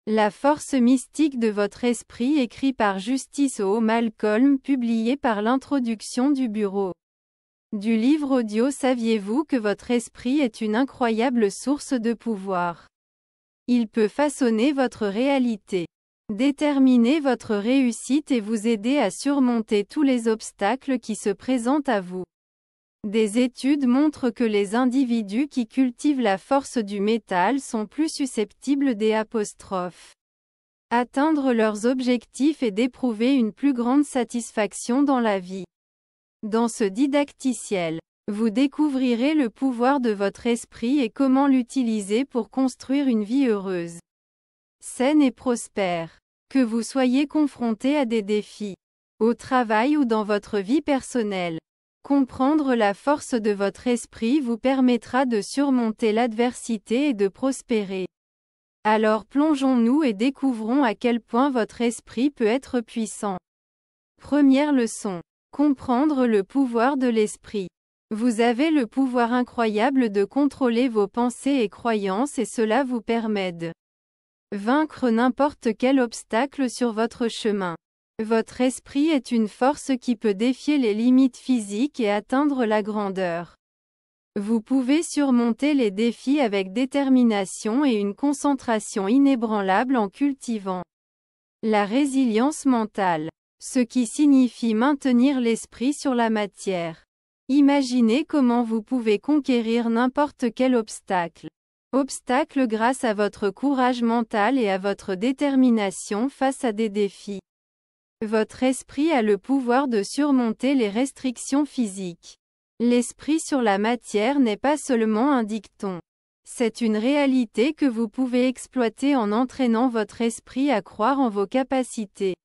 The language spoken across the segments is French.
La force mystique de votre esprit écrit par Justice O. Malcolm publié par l'introduction du bureau du livre audio. Saviez-vous que votre esprit est une incroyable source de pouvoir? Il peut façonner votre réalité, déterminer votre réussite et vous aider à surmonter tous les obstacles qui se présentent à vous. Des études montrent que les individus qui cultivent la force du métal sont plus susceptibles atteindre leurs objectifs et d'éprouver une plus grande satisfaction dans la vie. Dans ce didacticiel, vous découvrirez le pouvoir de votre esprit et comment l'utiliser pour construire une vie heureuse, saine et prospère. Que vous soyez confronté à des défis, au travail ou dans votre vie personnelle, comprendre la force de votre esprit vous permettra de surmonter l'adversité et de prospérer. Alors plongeons-nous et découvrons à quel point votre esprit peut être puissant. Première leçon. Comprendre le pouvoir de l'esprit. Vous avez le pouvoir incroyable de contrôler vos pensées et croyances et cela vous permet de vaincre n'importe quel obstacle sur votre chemin. Votre esprit est une force qui peut défier les limites physiques et atteindre la grandeur. Vous pouvez surmonter les défis avec détermination et une concentration inébranlable en cultivant la résilience mentale, ce qui signifie maintenir l'esprit sur la matière. Imaginez comment vous pouvez conquérir n'importe quel obstacle grâce à votre courage mental et à votre détermination face à des défis. Votre esprit a le pouvoir de surmonter les restrictions physiques. L'esprit sur la matière n'est pas seulement un dicton. C'est une réalité que vous pouvez exploiter en entraînant votre esprit à croire en vos capacités,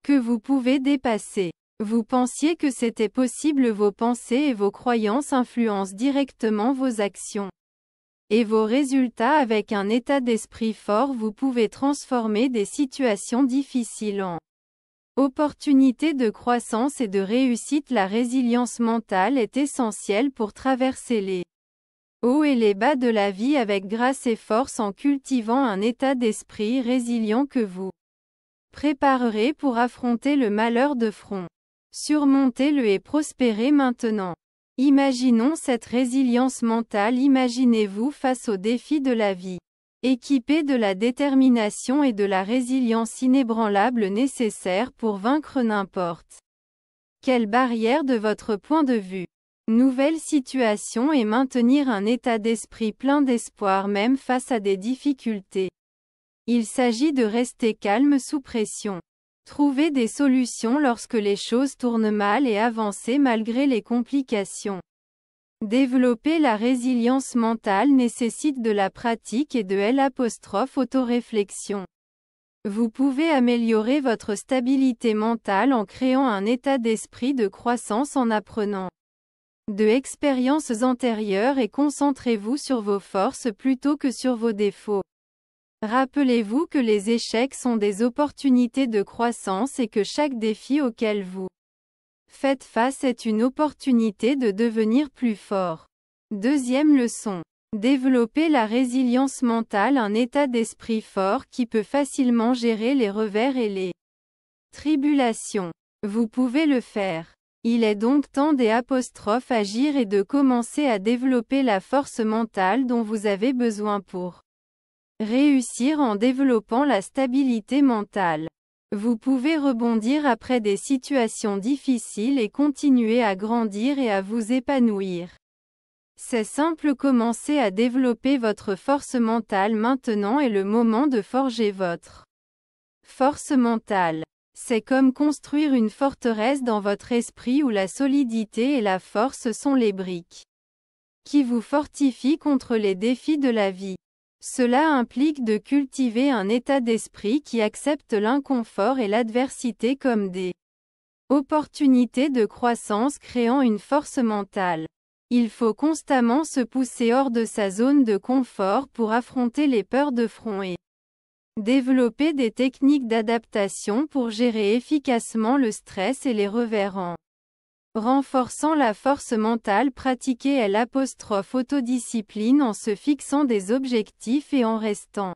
que vous pouvez dépasser. Vous pensiez que c'était possible. Vos pensées et vos croyances influencent directement vos actions et vos résultats. Avec un état d'esprit fort, vous pouvez transformer des situations difficiles en opportunités de croissance et de réussite. La résilience mentale est essentielle pour traverser les hauts et les bas de la vie avec grâce et force en cultivant un état d'esprit résilient que vous préparerez pour affronter le malheur de front. Surmontez-le et prospérez maintenant. Imaginons cette résilience mentale. Imaginez-vous face aux défis de la vie, équipé de la détermination et de la résilience inébranlable nécessaires pour vaincre n'importe quelle barrière de votre point de vue. Nouvelle situation et maintenir un état d'esprit plein d'espoir même face à des difficultés. Il s'agit de rester calme sous pression. Trouver des solutions lorsque les choses tournent mal et avancer malgré les complications. Développer la résilience mentale nécessite de la pratique et de l'autoréflexion. Vous pouvez améliorer votre stabilité mentale en créant un état d'esprit de croissance en apprenant de expériences antérieures et concentrez-vous sur vos forces plutôt que sur vos défauts. Rappelez-vous que les échecs sont des opportunités de croissance et que chaque défi auquel vous faites face est une opportunité de devenir plus fort. Deuxième leçon. Développer la résilience mentale, un état d'esprit fort qui peut facilement gérer les revers et les tribulations. Vous pouvez le faire. Il est donc temps d'agir et de commencer à développer la force mentale dont vous avez besoin pour réussir en développant la stabilité mentale. Vous pouvez rebondir après des situations difficiles et continuer à grandir et à vous épanouir. C'est simple. Commencez à développer votre force mentale maintenant est le moment de forger votre force mentale. C'est comme construire une forteresse dans votre esprit où la solidité et la force sont les briques qui vous fortifient contre les défis de la vie. Cela implique de cultiver un état d'esprit qui accepte l'inconfort et l'adversité comme des opportunités de croissance, créant une force mentale. Il faut constamment se pousser hors de sa zone de confort pour affronter les peurs de front et développer des techniques d'adaptation pour gérer efficacement le stress et les revers en renforçant la force mentale. Pratiquez l'autodiscipline en se fixant des objectifs et en restant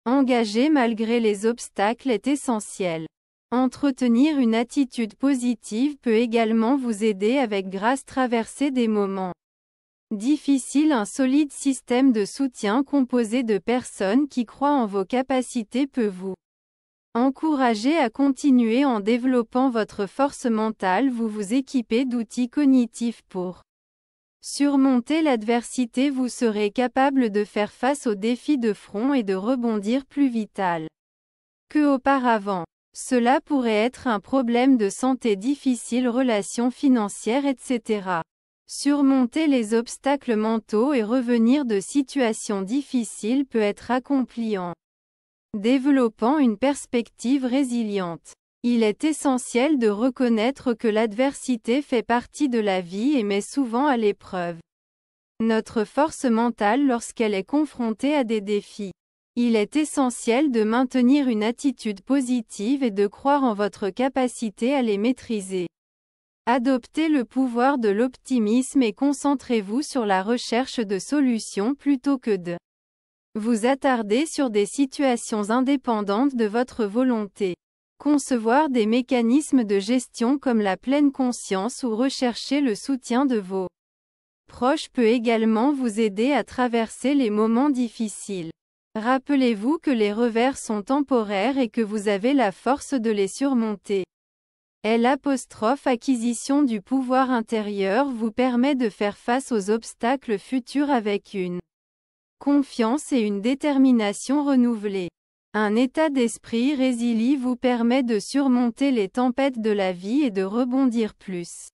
Engager malgré les obstacles est essentiel. Entretenir une attitude positive peut également vous aider avec grâce traverser des moments difficiles. Un solide système de soutien composé de personnes qui croient en vos capacités peut vous encourager à continuer en développant votre force mentale. Vous vous équipez d'outils cognitifs pour surmonter l'adversité. Vous serez capable de faire face aux défis de front et de rebondir plus vital qu'auparavant. Cela pourrait être un problème de santé difficile, relations financières, etc. Surmonter les obstacles mentaux et revenir de situations difficiles peut être accompli en développant une perspective résiliente. Il est essentiel de reconnaître que l'adversité fait partie de la vie et met souvent à l'épreuve notre force mentale lorsqu'elle est confrontée à des défis. Il est essentiel de maintenir une attitude positive et de croire en votre capacité à les maîtriser. Adoptez le pouvoir de l'optimisme et concentrez-vous sur la recherche de solutions plutôt que de vous attarder sur des situations indépendantes de votre volonté. Concevoir des mécanismes de gestion comme la pleine conscience ou rechercher le soutien de vos proches peut également vous aider à traverser les moments difficiles. Rappelez-vous que les revers sont temporaires et que vous avez la force de les surmonter. L'acquisition du pouvoir intérieur vous permet de faire face aux obstacles futurs avec une confiance et une détermination renouvelées. Un état d'esprit résilient vous permet de surmonter les tempêtes de la vie et de rebondir plus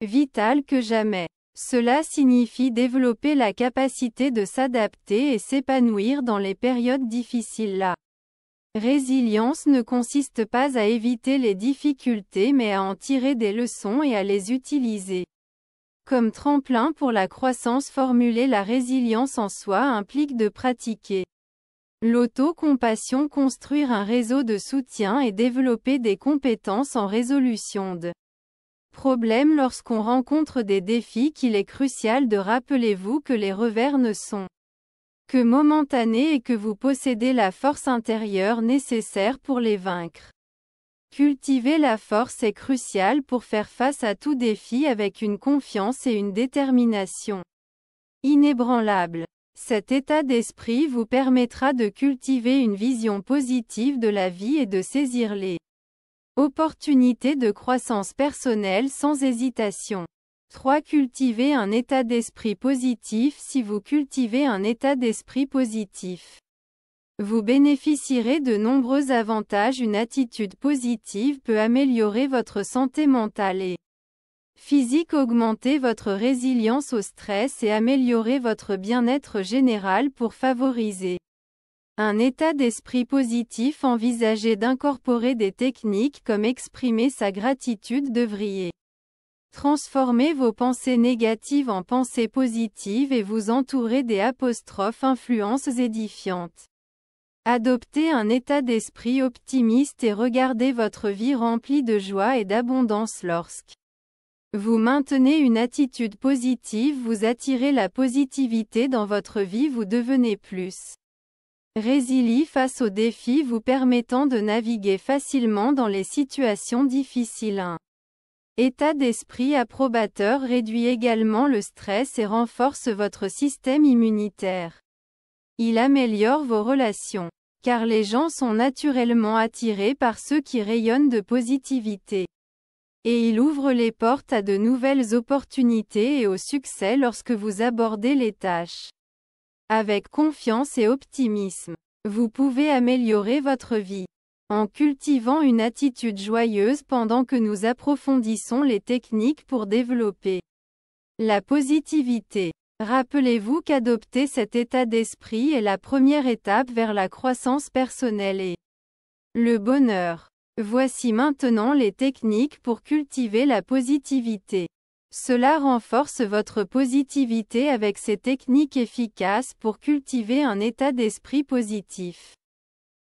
vital que jamais. Cela signifie développer la capacité de s'adapter et s'épanouir dans les périodes difficiles. La résilience ne consiste pas à éviter les difficultés mais à en tirer des leçons et à les utiliser comme tremplin pour la croissance. Formuler la résilience en soi implique de pratiquer l'auto-compassion, construire un réseau de soutien et développer des compétences en résolution de problèmes. Lorsqu'on rencontre des défis, qu'il est crucial de rappeler-vous que les revers ne sont que momentanés et que vous possédez la force intérieure nécessaire pour les vaincre. Cultiver la force est crucial pour faire face à tout défi avec une confiance et une détermination inébranlables. Cet état d'esprit vous permettra de cultiver une vision positive de la vie et de saisir les opportunités de croissance personnelle sans hésitation. 3. Cultivez un état d'esprit positif. Si vous cultivez un état d'esprit positif, vous bénéficierez de nombreux avantages. Une attitude positive peut améliorer votre santé mentale et physique, augmenter votre résilience au stress et améliorer votre bien-être général. Pour favoriser un état d'esprit positif, envisagez d'incorporer des techniques comme exprimer sa gratitude. Devriez transformer vos pensées négatives en pensées positives et vous entourer des influences édifiantes. Adoptez un état d'esprit optimiste et regardez votre vie remplie de joie et d'abondance. Lorsque vous maintenez une attitude positive, vous attirez la positivité dans votre vie. Vous devenez plus résilient face aux défis, vous permettant de naviguer facilement dans les situations difficiles. Un état d'esprit approbateur réduit également le stress et renforce votre système immunitaire. Il améliore vos relations, car les gens sont naturellement attirés par ceux qui rayonnent de positivité. Et il ouvre les portes à de nouvelles opportunités et au succès lorsque vous abordez les tâches avec confiance et optimisme. Vous pouvez améliorer votre vie en cultivant une attitude joyeuse. Pendant que nous approfondissons les techniques pour développer la positivité, rappelez-vous qu'adopter cet état d'esprit est la première étape vers la croissance personnelle et le bonheur. Voici maintenant les techniques pour cultiver la positivité. Cela renforce votre positivité avec ces techniques efficaces pour cultiver un état d'esprit positif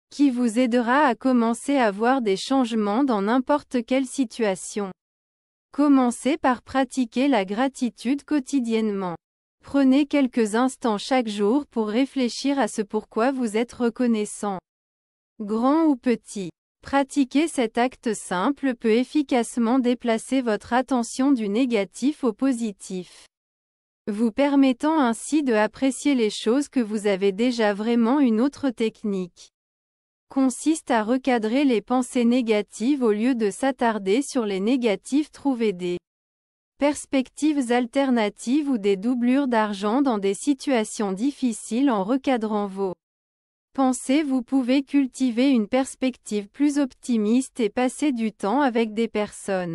qui vous aidera à commencer à voir des changements dans n'importe quelle situation. Commencez par pratiquer la gratitude quotidiennement. Prenez quelques instants chaque jour pour réfléchir à ce pourquoi vous êtes reconnaissant. Grand ou petit. Pratiquer cet acte simple peut efficacement déplacer votre attention du négatif au positif, vous permettant ainsi de apprécier les choses que vous avez déjà vraiment. Une autre technique consiste à recadrer les pensées négatives au lieu de s'attarder sur les négatives. Trouver des perspectives alternatives ou des doublures d'argent dans des situations difficiles. En recadrant vos pensées, vous pouvez cultiver une perspective plus optimiste et passer du temps avec des personnes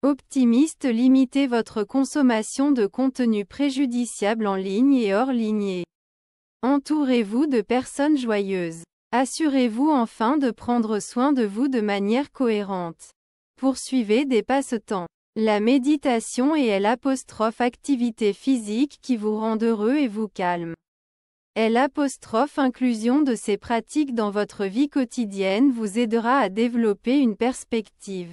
optimistes. Limitez votre consommation de contenu préjudiciable en ligne et hors ligne. Entourez-vous de personnes joyeuses. Assurez-vous enfin de prendre soin de vous de manière cohérente. Poursuivez des passe-temps. La méditation est l'activité physique qui vous rend heureux et vous calme. Inclusion de ces pratiques dans votre vie quotidienne vous aidera à développer une perspective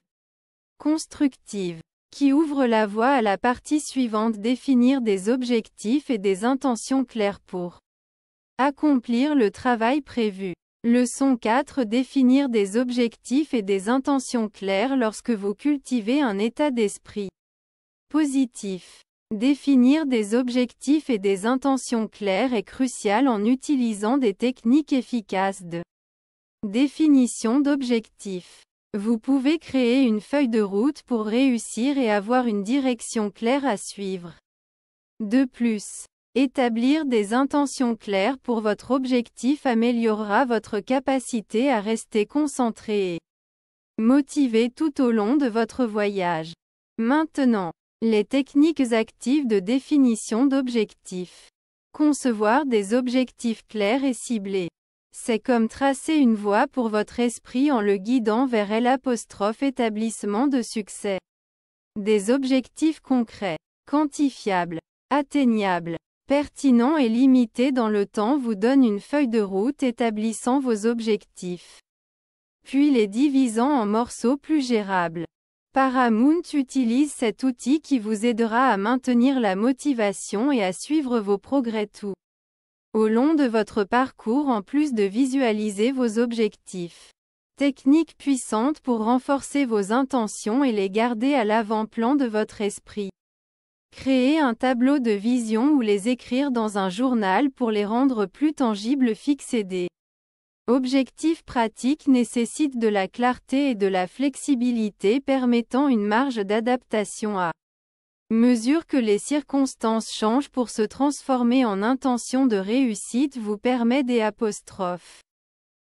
constructive, qui ouvre la voie à la partie suivante: définir des objectifs et des intentions claires pour accomplir le travail prévu. Leçon 4: définir des objectifs et des intentions claires. Lorsque vous cultivez un état d'esprit positif, définir des objectifs et des intentions claires est crucial en utilisant des techniques efficaces de définition d'objectifs. Vous pouvez créer une feuille de route pour réussir et avoir une direction claire à suivre. De plus, établir des intentions claires pour votre objectif améliorera votre capacité à rester concentré et motivé tout au long de votre voyage. Maintenant, les techniques actives de définition d'objectifs. Concevoir des objectifs clairs et ciblés. C'est comme tracer une voie pour votre esprit en le guidant vers l'établissement de succès. Des objectifs concrets, quantifiables, atteignables, pertinents et limités dans le temps vous donnent une feuille de route établissant vos objectifs, puis les divisant en morceaux plus gérables. Paramount utilise cet outil qui vous aidera à maintenir la motivation et à suivre vos progrès tout au long de votre parcours, en plus de visualiser vos objectifs. Technique puissante pour renforcer vos intentions et les garder à l'avant-plan de votre esprit. Créer un tableau de vision ou les écrire dans un journal pour les rendre plus tangibles. Fixer des objectifs pratiques nécessite de la clarté et de la flexibilité, permettant une marge d'adaptation à mesure que les circonstances changent pour se transformer en intention de réussite. Vous permet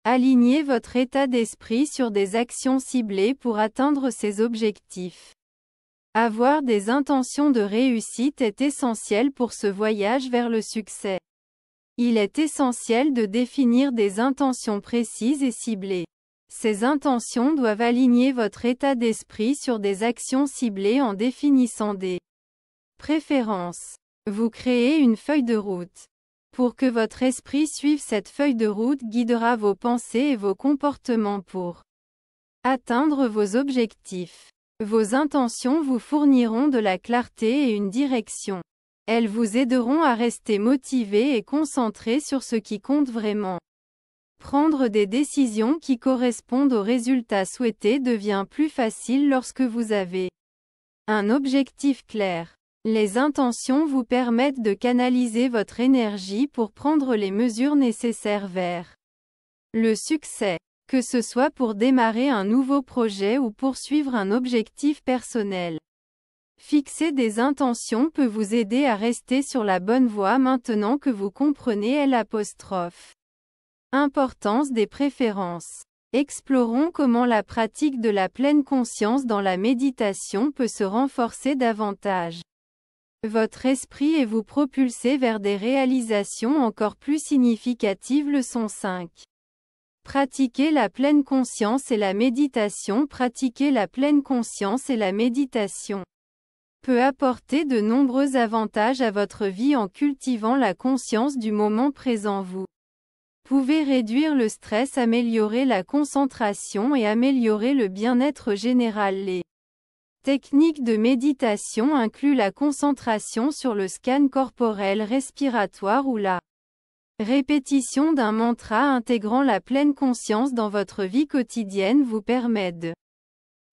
aligner votre état d'esprit sur des actions ciblées pour atteindre ces objectifs. Avoir des intentions de réussite est essentiel pour ce voyage vers le succès. Il est essentiel de définir des intentions précises et ciblées. Ces intentions doivent aligner votre état d'esprit sur des actions ciblées en définissant des préférences. Vous créez une feuille de route. Pour que votre esprit suive cette feuille de route guidera vos pensées et vos comportements pour atteindre vos objectifs. Vos intentions vous fourniront de la clarté et une direction. Elles vous aideront à rester motivé et concentré sur ce qui compte vraiment. Prendre des décisions qui correspondent aux résultats souhaités devient plus facile lorsque vous avez un objectif clair. Les intentions vous permettent de canaliser votre énergie pour prendre les mesures nécessaires vers le succès, que ce soit pour démarrer un nouveau projet ou poursuivre un objectif personnel. Fixer des intentions peut vous aider à rester sur la bonne voie maintenant que vous comprenez l'importance des préférences. Explorons comment la pratique de la pleine conscience dans la méditation peut se renforcer davantage. Votre esprit et vous propulser vers des réalisations encore plus significatives. Leçon 5. Pratiquer la pleine conscience et la méditation. Pratiquer la pleine conscience et la méditation peut apporter de nombreux avantages à votre vie en cultivant la conscience du moment présent. Vous pouvez réduire le stress, améliorer la concentration et améliorer le bien-être général. Les technique de méditation inclut la concentration sur le scan corporel respiratoire ou la répétition d'un mantra intégrant la pleine conscience dans votre vie quotidienne vous permet de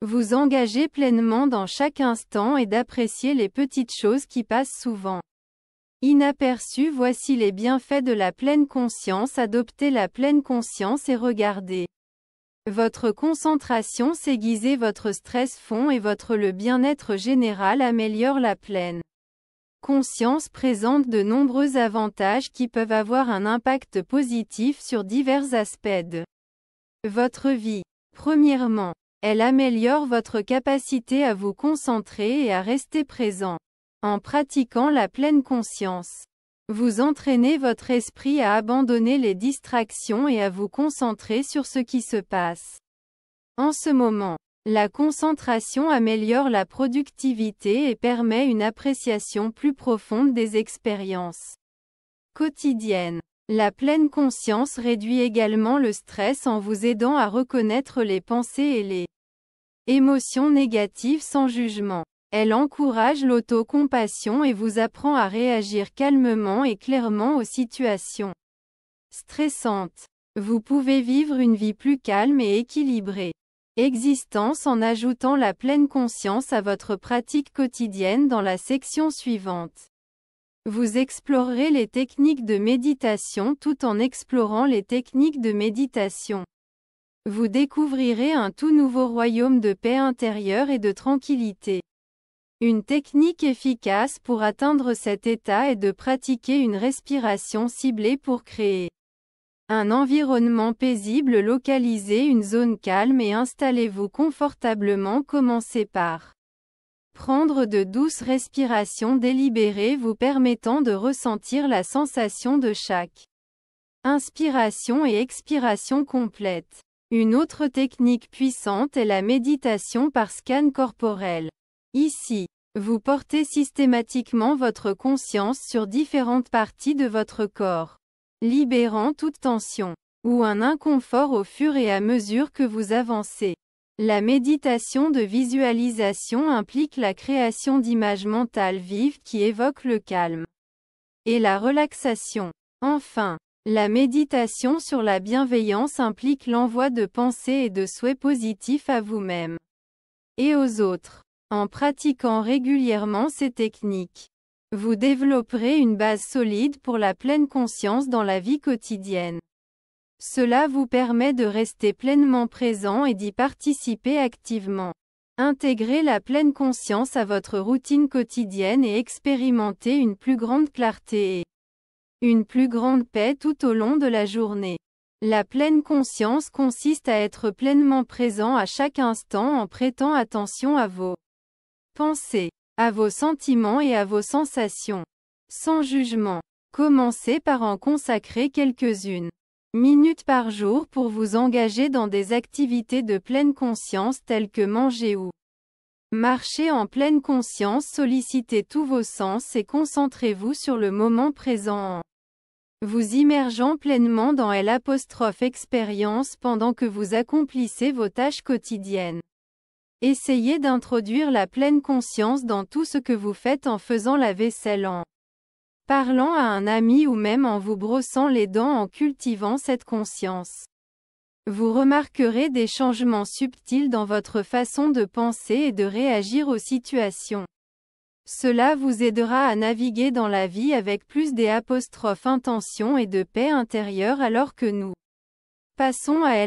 vous engager pleinement dans chaque instant et d'apprécier les petites choses qui passent souvent inaperçues. Voici les bienfaits de la pleine conscience. Adoptez la pleine conscience et regardez votre concentration s'aiguiser, votre stress fond et le bien-être général améliore. La pleine conscience présente de nombreux avantages qui peuvent avoir un impact positif sur divers aspects de votre vie. Premièrement, elle améliore votre capacité à vous concentrer et à rester présent. En pratiquant la pleine conscience, vous entraînez votre esprit à abandonner les distractions et à vous concentrer sur ce qui se passe en ce moment. La concentration améliore la productivité et permet une appréciation plus profonde des expériences quotidiennes. La pleine conscience réduit également le stress en vous aidant à reconnaître les pensées et les émotions négatives sans jugement. Elle encourage l'autocompassion et vous apprend à réagir calmement et clairement aux situations stressantes. Vous pouvez vivre une vie plus calme et équilibrée. Existence en ajoutant la pleine conscience à votre pratique quotidienne dans la section suivante. Vous explorerez les techniques de méditation tout en explorant les techniques de méditation. Vous découvrirez un tout nouveau royaume de paix intérieure et de tranquillité. Une technique efficace pour atteindre cet état est de pratiquer une respiration ciblée pour créer un environnement paisible. Localisez une zone calme et installez-vous confortablement. Commencez par prendre de douces respirations délibérées vous permettant de ressentir la sensation de chaque inspiration et expiration complète. Une autre technique puissante est la méditation par scan corporel. Ici, vous portez systématiquement votre conscience sur différentes parties de votre corps, libérant toute tension ou un inconfort au fur et à mesure que vous avancez. La méditation de visualisation implique la création d'images mentales vives qui évoquent le calme et la relaxation. Enfin, la méditation sur la bienveillance implique l'envoi de pensées et de souhaits positifs à vous-même et aux autres. En pratiquant régulièrement ces techniques, vous développerez une base solide pour la pleine conscience dans la vie quotidienne. Cela vous permet de rester pleinement présent et d'y participer activement. Intégrez la pleine conscience à votre routine quotidienne et expérimentez une plus grande clarté et une plus grande paix tout au long de la journée. La pleine conscience consiste à être pleinement présent à chaque instant en prêtant attention à vos pensées, à vos sentiments et à vos sensations. Sans jugement. Commencez par en consacrer quelques-unes minutes par jour pour vous engager dans des activités de pleine conscience telles que manger ou marcher en pleine conscience. Sollicitez tous vos sens et concentrez-vous sur le moment présent en vous immergeant pleinement dans l'expérience pendant que vous accomplissez vos tâches quotidiennes. Essayez d'introduire la pleine conscience dans tout ce que vous faites en faisant la vaisselle, en parlant à un ami ou même en vous brossant les dents. En cultivant cette conscience, vous remarquerez des changements subtils dans votre façon de penser et de réagir aux situations. Cela vous aidera à naviguer dans la vie avec plus d'intention et de paix intérieure. Alors que nous passons à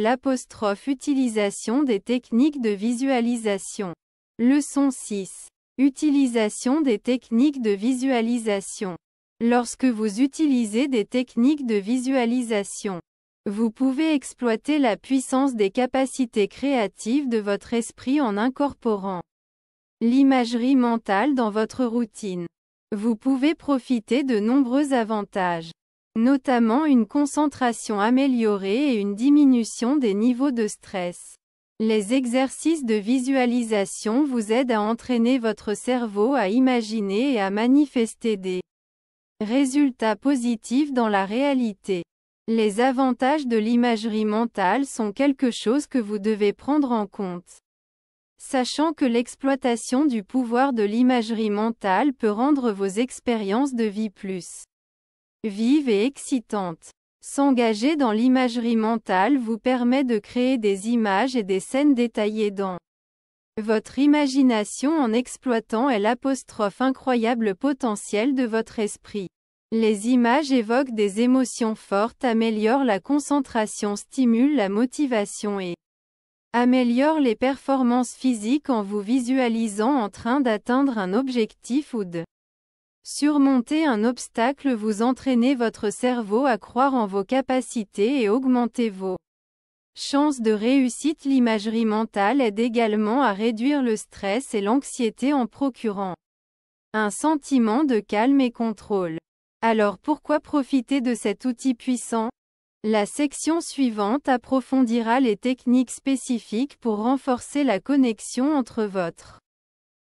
utilisation des techniques de visualisation. Leçon 6. Utilisation des techniques de visualisation. Lorsque vous utilisez des techniques de visualisation, vous pouvez exploiter la puissance des capacités créatives de votre esprit en incorporant l'imagerie mentale dans votre routine. Vous pouvez profiter de nombreux avantages, notamment une concentration améliorée et une diminution des niveaux de stress. Les exercices de visualisation vous aident à entraîner votre cerveau à imaginer et à manifester des résultats positifs dans la réalité. Les avantages de l'imagerie mentale sont quelque chose que vous devez prendre en compte. Sachant que l'exploitation du pouvoir de l'imagerie mentale peut rendre vos expériences de vie plus vives et excitantes. S'engager dans l'imagerie mentale vous permet de créer des images et des scènes détaillées dans votre imagination en exploitant l'incroyable potentiel de votre esprit. Les images évoquent des émotions fortes, améliorent la concentration, stimulent la motivation et améliorent les performances physiques en vous visualisant en train d'atteindre un objectif ou de surmonter un obstacle. Vous entraînez votre cerveau à croire en vos capacités et augmentez vos chances de réussite. L'imagerie mentale aide également à réduire le stress et l'anxiété en procurant un sentiment de calme et contrôle. Alors pourquoi profiter de cet outil puissant? La section suivante approfondira les techniques spécifiques pour renforcer la connexion entre votre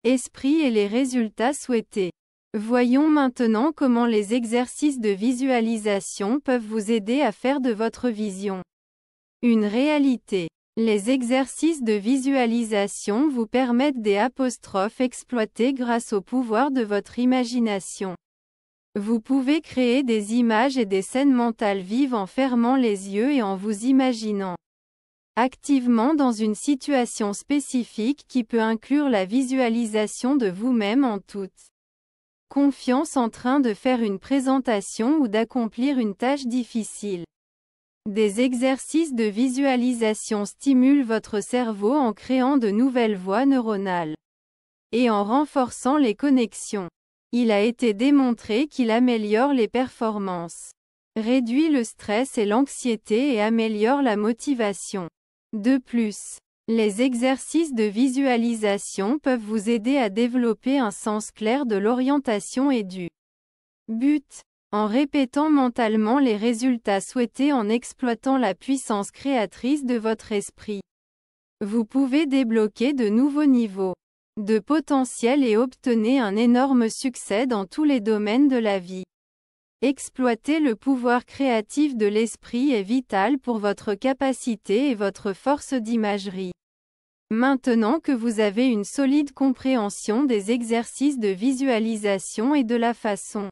esprit et les résultats souhaités. Voyons maintenant comment les exercices de visualisation peuvent vous aider à faire de votre vision une réalité. Les exercices de visualisation vous permettent d'exploiter grâce au pouvoir de votre imagination. Vous pouvez créer des images et des scènes mentales vives en fermant les yeux et en vous imaginant activement dans une situation spécifique qui peut inclure la visualisation de vous-même en toute confiance en train de faire une présentation ou d'accomplir une tâche difficile. Des exercices de visualisation stimulent votre cerveau en créant de nouvelles voies neuronales et en renforçant les connexions. Il a été démontré qu'il améliore les performances, réduit le stress et l'anxiété et améliore la motivation. De plus, les exercices de visualisation peuvent vous aider à développer un sens clair de l'orientation et du but, en répétant mentalement les résultats souhaités en exploitant la puissance créatrice de votre esprit. Vous pouvez débloquer de nouveaux niveaux de potentiel et obtenez un énorme succès dans tous les domaines de la vie. Exploiter le pouvoir créatif de l'esprit est vital pour votre capacité et votre force d'imagerie. Maintenant que vous avez une solide compréhension des exercices de visualisation et de la façon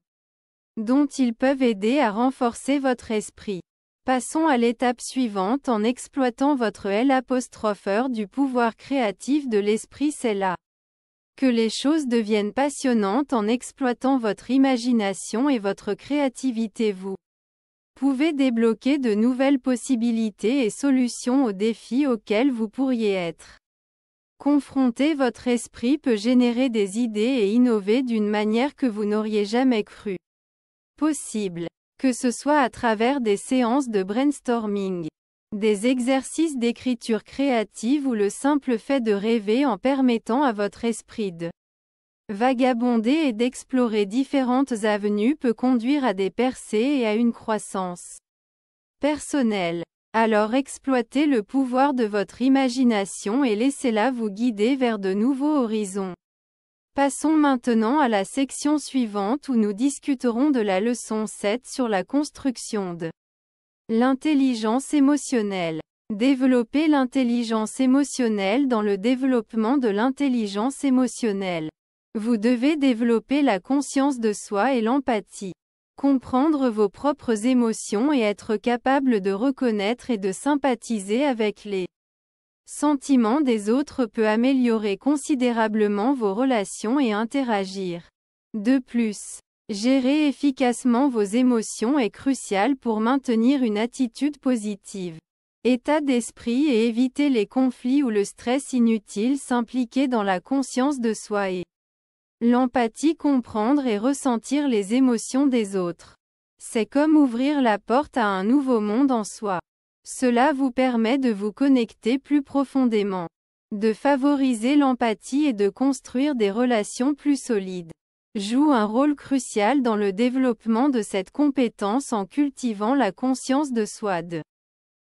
dont ils peuvent aider à renforcer votre esprit, passons à l'étape suivante en exploitant votre L' du pouvoir créatif de l'esprit. C'est là que les choses deviennent passionnantes en exploitant votre imagination et votre créativité. Vous pouvez débloquer de nouvelles possibilités et solutions aux défis auxquels vous pourriez être confronté. Votre esprit peut générer des idées et innover d'une manière que vous n'auriez jamais cru possible, que ce soit à travers des séances de brainstorming, des exercices d'écriture créative ou le simple fait de rêver en permettant à votre esprit de vagabonder et d'explorer différentes avenues peut conduire à des percées et à une croissance personnelle. Alors exploitez le pouvoir de votre imagination et laissez-la vous guider vers de nouveaux horizons. Passons maintenant à la section suivante où nous discuterons de la leçon 7 sur la construction de l'intelligence émotionnelle. Développer l'intelligence émotionnelle. Dans le développement de l'intelligence émotionnelle, vous devez développer la conscience de soi et l'empathie. Comprendre vos propres émotions et être capable de reconnaître et de sympathiser avec les sentiments des autres peut améliorer considérablement vos relations et interagir. De plus, gérer efficacement vos émotions est crucial pour maintenir une attitude positive, état d'esprit et éviter les conflits ou le stress inutile. S'impliquer dans la conscience de soi et l'empathie. Comprendre et ressentir les émotions des autres, c'est comme ouvrir la porte à un nouveau monde en soi. Cela vous permet de vous connecter plus profondément, de favoriser l'empathie et de construire des relations plus solides. Joue un rôle crucial dans le développement de cette compétence en cultivant la conscience de soi de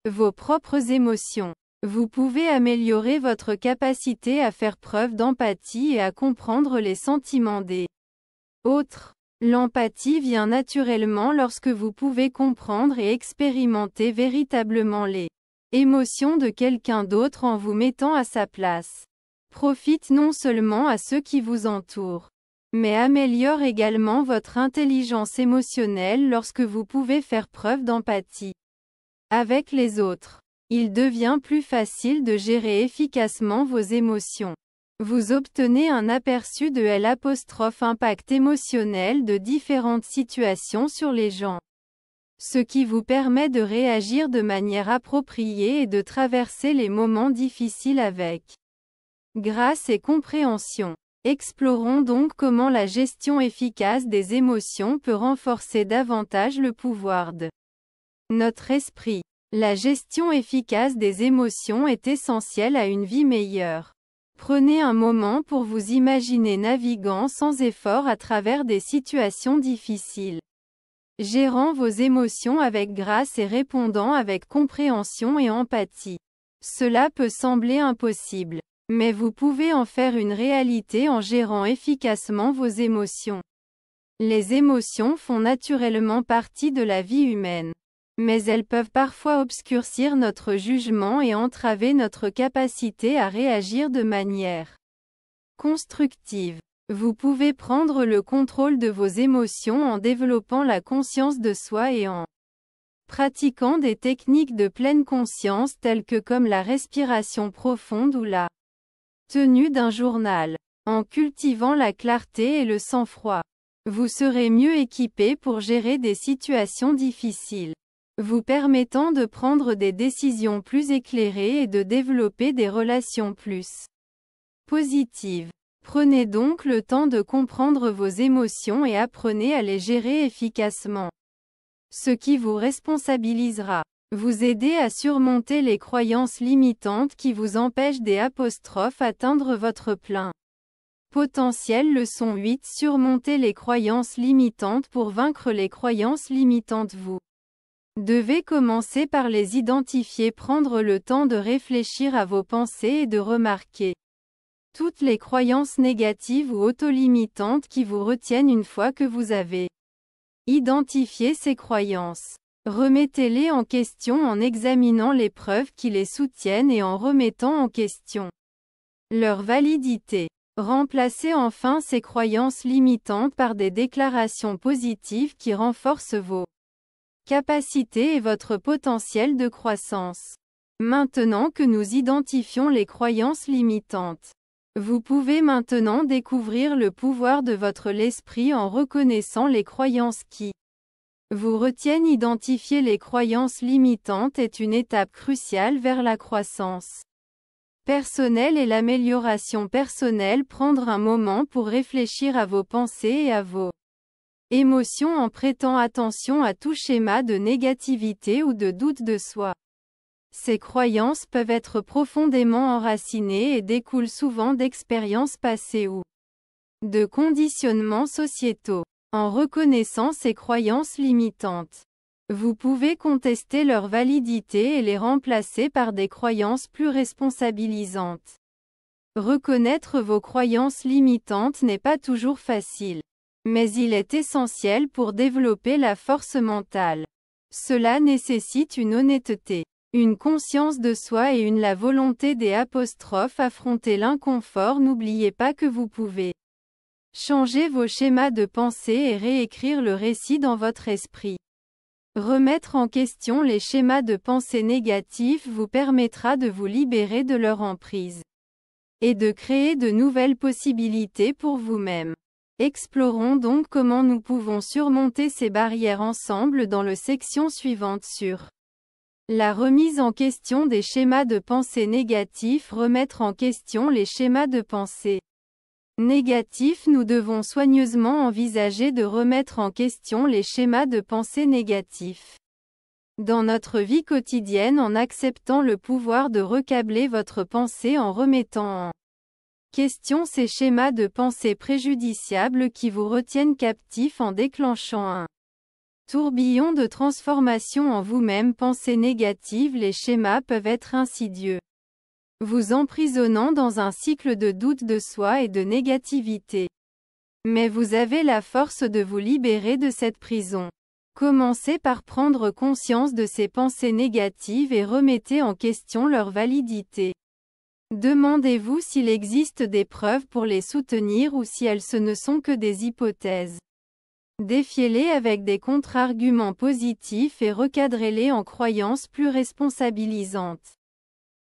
vos propres émotions. Vous pouvez améliorer votre capacité à faire preuve d'empathie et à comprendre les sentiments des autres. L'empathie vient naturellement lorsque vous pouvez comprendre et expérimenter véritablement les émotions de quelqu'un d'autre en vous mettant à sa place. profite non seulement à ceux qui vous entourent, mais améliore également votre intelligence émotionnelle lorsque vous pouvez faire preuve d'empathie avec les autres. Il devient plus facile de gérer efficacement vos émotions. Vous obtenez un aperçu de l'impact émotionnel de différentes situations sur les gens, ce qui vous permet de réagir de manière appropriée et de traverser les moments difficiles avec grâce et compréhension. Explorons donc comment la gestion efficace des émotions peut renforcer davantage le pouvoir de notre esprit. La gestion efficace des émotions est essentielle à une vie meilleure. Prenez un moment pour vous imaginer naviguant sans effort à travers des situations difficiles, gérant vos émotions avec grâce et répondant avec compréhension et empathie. Cela peut sembler impossible, mais vous pouvez en faire une réalité en gérant efficacement vos émotions. Les émotions font naturellement partie de la vie humaine, mais elles peuvent parfois obscurcir notre jugement et entraver notre capacité à réagir de manière constructive. Vous pouvez prendre le contrôle de vos émotions en développant la conscience de soi et en pratiquant des techniques de pleine conscience telles que comme la respiration profonde ou la tenue d'un journal. En cultivant la clarté et le sang-froid, vous serez mieux équipé pour gérer des situations difficiles, vous permettant de prendre des décisions plus éclairées et de développer des relations plus positives. Prenez donc le temps de comprendre vos émotions et apprenez à les gérer efficacement, ce qui vous responsabilisera, vous aider à surmonter les croyances limitantes qui vous empêchent d'atteindre votre plein potentiel. Leçon 8. Surmonter les croyances limitantes. Pour vaincre les croyances limitantes, vous devez commencer par les identifier, prendre le temps de réfléchir à vos pensées et de remarquer toutes les croyances négatives ou autolimitantes qui vous retiennent. Une fois que vous avez identifié ces croyances, remettez-les en question en examinant les preuves qui les soutiennent et en remettant en question leur validité. Remplacez enfin ces croyances limitantes par des déclarations positives qui renforcent vos capacités et votre potentiel de croissance. Maintenant que nous identifions les croyances limitantes, vous pouvez maintenant découvrir le pouvoir de votre esprit en reconnaissant les croyances qui vous retiennent. Identifier les croyances limitantes est une étape cruciale vers la croissance personnelle et l'amélioration personnelle. Prendre un moment pour réfléchir à vos pensées et à vos émotions en prêtant attention à tout schéma de négativité ou de doute de soi. Ces croyances peuvent être profondément enracinées et découlent souvent d'expériences passées ou de conditionnements sociétaux. En reconnaissant ces croyances limitantes, vous pouvez contester leur validité et les remplacer par des croyances plus responsabilisantes. Reconnaître vos croyances limitantes n'est pas toujours facile, mais il est essentiel pour développer la force mentale. Cela nécessite une honnêteté, une conscience de soi et la volonté d'affronter l'inconfort. N'oubliez pas que vous pouvez changer vos schémas de pensée et réécrire le récit dans votre esprit. Remettre en question les schémas de pensée négatifs vous permettra de vous libérer de leur emprise et de créer de nouvelles possibilités pour vous-même. Explorons donc comment nous pouvons surmonter ces barrières ensemble dans la section suivante sur la remise en question des schémas de pensée négatifs. Remettre en question les schémas de pensée négatifs. Nous devons soigneusement envisager de remettre en question les schémas de pensée négatifs dans notre vie quotidienne en acceptant le pouvoir de recabler votre pensée en remettant en question ces schémas de pensée préjudiciables qui vous retiennent captifs en déclenchant un tourbillon de transformation en vous-même. Pensées négatives. Les schémas peuvent être insidieux, vous emprisonnant dans un cycle de doute de soi et de négativité. Mais vous avez la force de vous libérer de cette prison. Commencez par prendre conscience de ces pensées négatives et remettez en question leur validité. Demandez-vous s'il existe des preuves pour les soutenir ou si elles ne sont que des hypothèses. Défiez-les avec des contre-arguments positifs et recadrez-les en croyances plus responsabilisantes.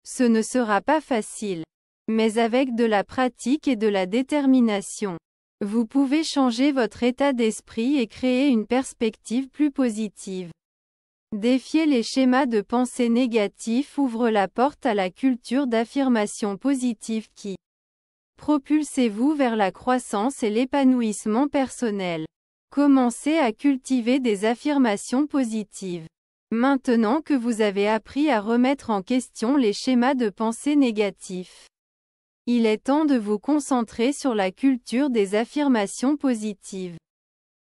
Ce ne sera pas facile. Mais avec de la pratique et de la détermination, vous pouvez changer votre état d'esprit et créer une perspective plus positive. Défier les schémas de pensée négatifs ouvre la porte à la culture d'affirmation positive qui propulsez-vous vers la croissance et l'épanouissement personnel. Commencez à cultiver des affirmations positives. Maintenant que vous avez appris à remettre en question les schémas de pensée négatifs, il est temps de vous concentrer sur la culture des affirmations positives.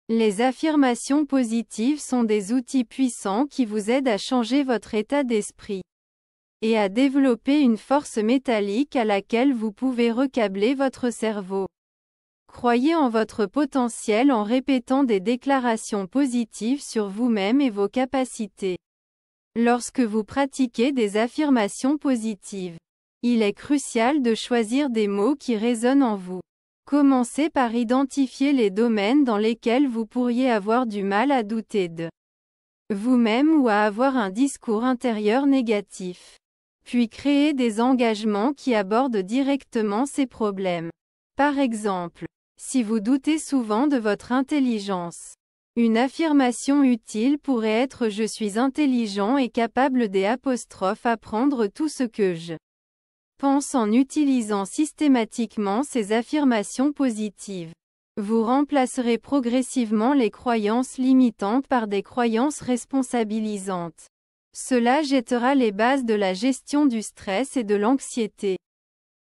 Les affirmations positives sont des outils puissants qui vous aident à changer votre état d'esprit et à développer une force métallique à laquelle vous pouvez recabler votre cerveau. Croyez en votre potentiel en répétant des déclarations positives sur vous-même et vos capacités. Lorsque vous pratiquez des affirmations positives, il est crucial de choisir des mots qui résonnent en vous. Commencez par identifier les domaines dans lesquels vous pourriez avoir du mal à douter de vous-même ou à avoir un discours intérieur négatif. Puis créez des engagements qui abordent directement ces problèmes. Par exemple, si vous doutez souvent de votre intelligence, une affirmation utile pourrait être « Je suis intelligent et capable d'apprendre tout ce que je pense » en utilisant systématiquement ces affirmations positives. Vous remplacerez progressivement les croyances limitantes par des croyances responsabilisantes. Cela jettera les bases de la gestion du stress et de l'anxiété.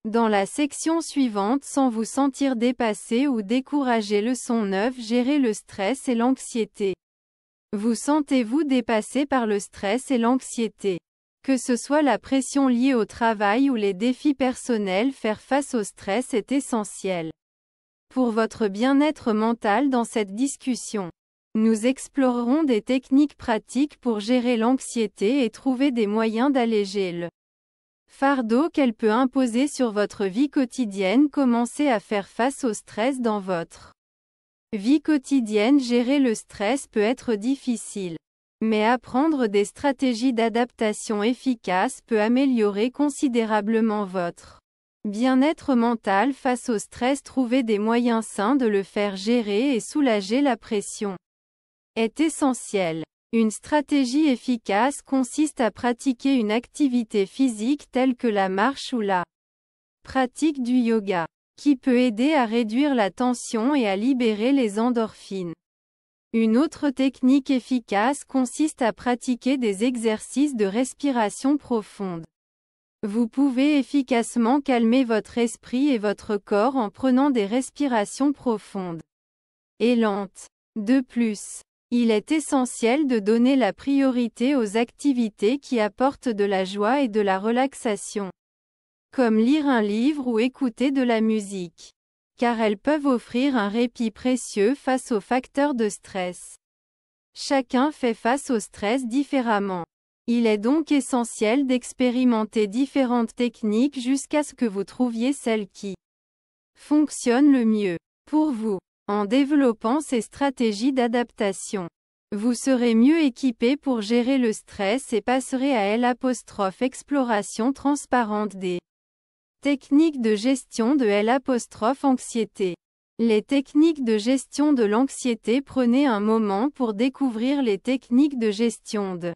Dans la section suivante, sans vous sentir dépassé ou découragé, leçon 9, gérer le stress et l'anxiété. Vous sentez-vous dépassé par le stress et l'anxiété? Que ce soit la pression liée au travail ou les défis personnels, faire face au stress est essentiel pour votre bien-être mental. Dans cette discussion, nous explorerons des techniques pratiques pour gérer l'anxiété et trouver des moyens d'alléger le fardeau qu'elle peut imposer sur votre vie quotidienne. Commencez à faire face au stress dans votre vie quotidienne. Gérer le stress peut être difficile, mais apprendre des stratégies d'adaptation efficaces peut améliorer considérablement votre bien-être mental face au stress. Trouver des moyens sains de le faire gérer et soulager la pression est essentiel. Une stratégie efficace consiste à pratiquer une activité physique telle que la marche ou la pratique du yoga, qui peut aider à réduire la tension et à libérer les endorphines. Une autre technique efficace consiste à pratiquer des exercices de respiration profonde. Vous pouvez efficacement calmer votre esprit et votre corps en prenant des respirations profondes et lentes. De plus, il est essentiel de donner la priorité aux activités qui apportent de la joie et de la relaxation, comme lire un livre ou écouter de la musique, car elles peuvent offrir un répit précieux face aux facteurs de stress. Chacun fait face au stress différemment. Il est donc essentiel d'expérimenter différentes techniques jusqu'à ce que vous trouviez celle qui fonctionne le mieux pour vous. En développant ces stratégies d'adaptation, vous serez mieux équipé pour gérer le stress et passerez à l'exploration transparente des techniques de gestion de l'anxiété. Les techniques de gestion de l'anxiété. Prenez un moment pour découvrir les techniques de gestion de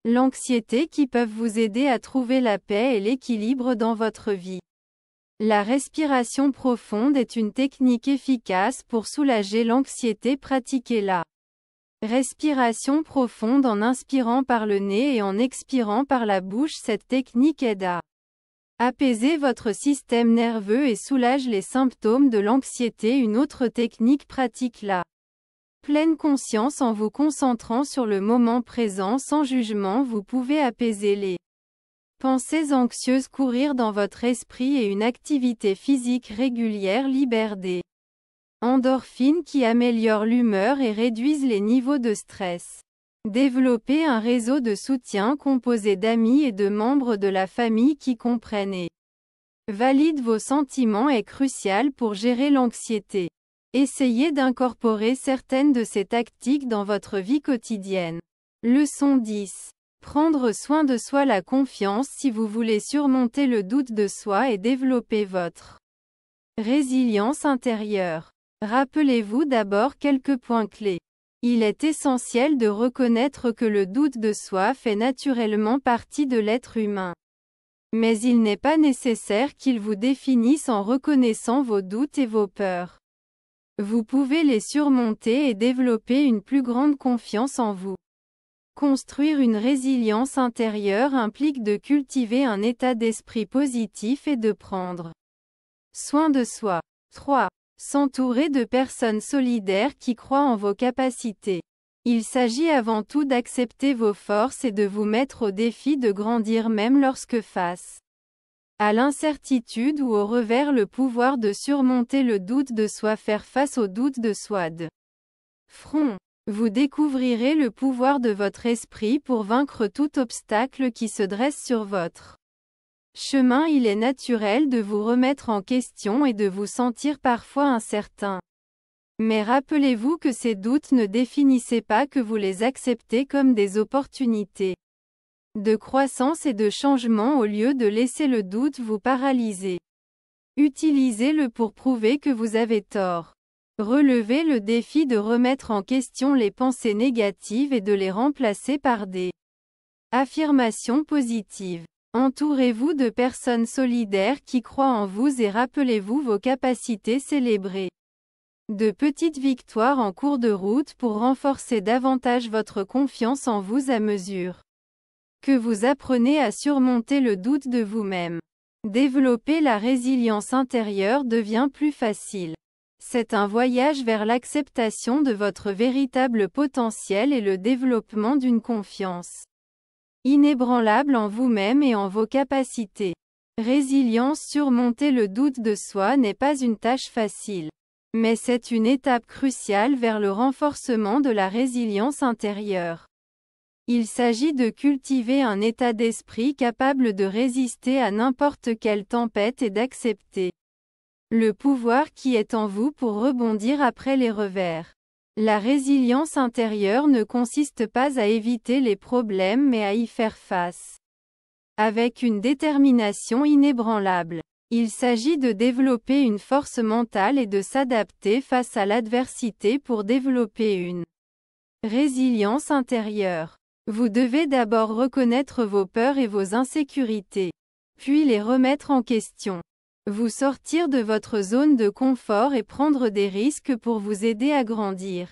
l'anxiété qui peuvent vous aider à trouver la paix et l'équilibre dans votre vie. La respiration profonde est une technique efficace pour soulager l'anxiété. Pratiquez la respiration profonde en inspirant par le nez et en expirant par la bouche. Cette technique aide à apaiser votre système nerveux et soulage les symptômes de l'anxiété. Une autre technique pratique la pleine conscience. En vous concentrant sur le moment présent sans jugement, vous pouvez apaiser les pensées anxieuses. Courir dans votre esprit et une activité physique régulière libère des endorphines qui améliorent l'humeur et réduisent les niveaux de stress. Développez un réseau de soutien composé d'amis et de membres de la famille qui comprennent et Valide vos sentiments est crucial pour gérer l'anxiété. Essayez d'incorporer certaines de ces tactiques dans votre vie quotidienne. Leçon 10. Prendre soin de soi. La confiance. Si vous voulez surmonter le doute de soi et développer votre résilience intérieure. Rappelez-vous d'abord quelques points clés. Il est essentiel de reconnaître que le doute de soi fait naturellement partie de l'être humain. Mais il n'est pas nécessaire qu'il vous définisse. En reconnaissant vos doutes et vos peurs, vous pouvez les surmonter et développer une plus grande confiance en vous. Construire une résilience intérieure implique de cultiver un état d'esprit positif et de prendre soin de soi. 3. S'entourer de personnes solidaires qui croient en vos capacités. Il s'agit avant tout d'accepter vos forces et de vous mettre au défi de grandir même lorsque face à l'incertitude ou au revers. Le pouvoir de surmonter le doute de soi. Faire face au doute de soi de front. Vous découvrirez le pouvoir de votre esprit pour vaincre tout obstacle qui se dresse sur votre chemin. Il est naturel de vous remettre en question et de vous sentir parfois incertain. Mais rappelez-vous que ces doutes ne définissez pas, que vous les acceptez comme des opportunités de croissance et de changement au lieu de laisser le doute vous paralyser. Utilisez-le pour prouver que vous avez tort. Relevez le défi de remettre en question les pensées négatives et de les remplacer par des affirmations positives. Entourez-vous de personnes solidaires qui croient en vous et rappelez-vous vos capacités. Célébrez de petites victoires en cours de route pour renforcer davantage votre confiance en vous à mesure que vous apprenez à surmonter le doute de vous-même. Développer la résilience intérieure devient plus facile. C'est un voyage vers l'acceptation de votre véritable potentiel et le développement d'une confiance inébranlable en vous-même et en vos capacités. Résilience. Surmonter le doute de soi n'est pas une tâche facile. Mais c'est une étape cruciale vers le renforcement de la résilience intérieure. Il s'agit de cultiver un état d'esprit capable de résister à n'importe quelle tempête et d'accepter le pouvoir qui est en vous pour rebondir après les revers. La résilience intérieure ne consiste pas à éviter les problèmes mais à y faire face avec une détermination inébranlable. Il s'agit de développer une force mentale et de s'adapter face à l'adversité pour développer une résilience intérieure. Vous devez d'abord reconnaître vos peurs et vos insécurités, puis les remettre en question. Vous sortir de votre zone de confort et prendre des risques pour vous aider à grandir.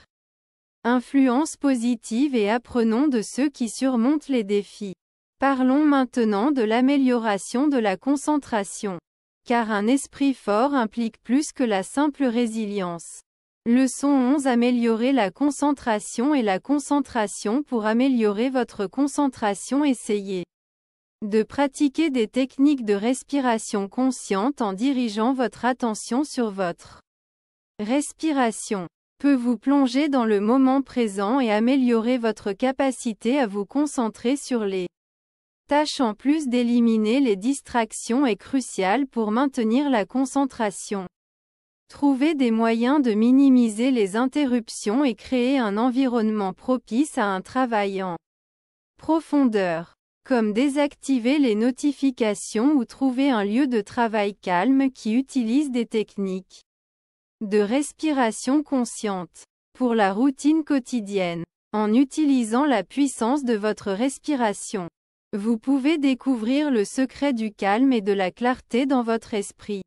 Influence positive et apprenons de ceux qui surmontent les défis. Parlons maintenant de l'amélioration de la concentration. Car un esprit fort implique plus que la simple résilience. Leçon 11. Améliorer la concentration et la concentration. Pour améliorer votre concentration, essayez de pratiquer des techniques de respiration consciente en dirigeant votre attention sur votre respiration. Peut vous plonger dans le moment présent et améliorer votre capacité à vous concentrer sur les tâches. En plus d'éliminer les distractions est crucial pour maintenir la concentration. Trouvez des moyens de minimiser les interruptions et créer un environnement propice à un travail en profondeur, comme désactiver les notifications ou trouver un lieu de travail calme qui utilise des techniques de respiration consciente. Pour la routine quotidienne, en utilisant la puissance de votre respiration, vous pouvez découvrir le secret du calme et de la clarté dans votre esprit.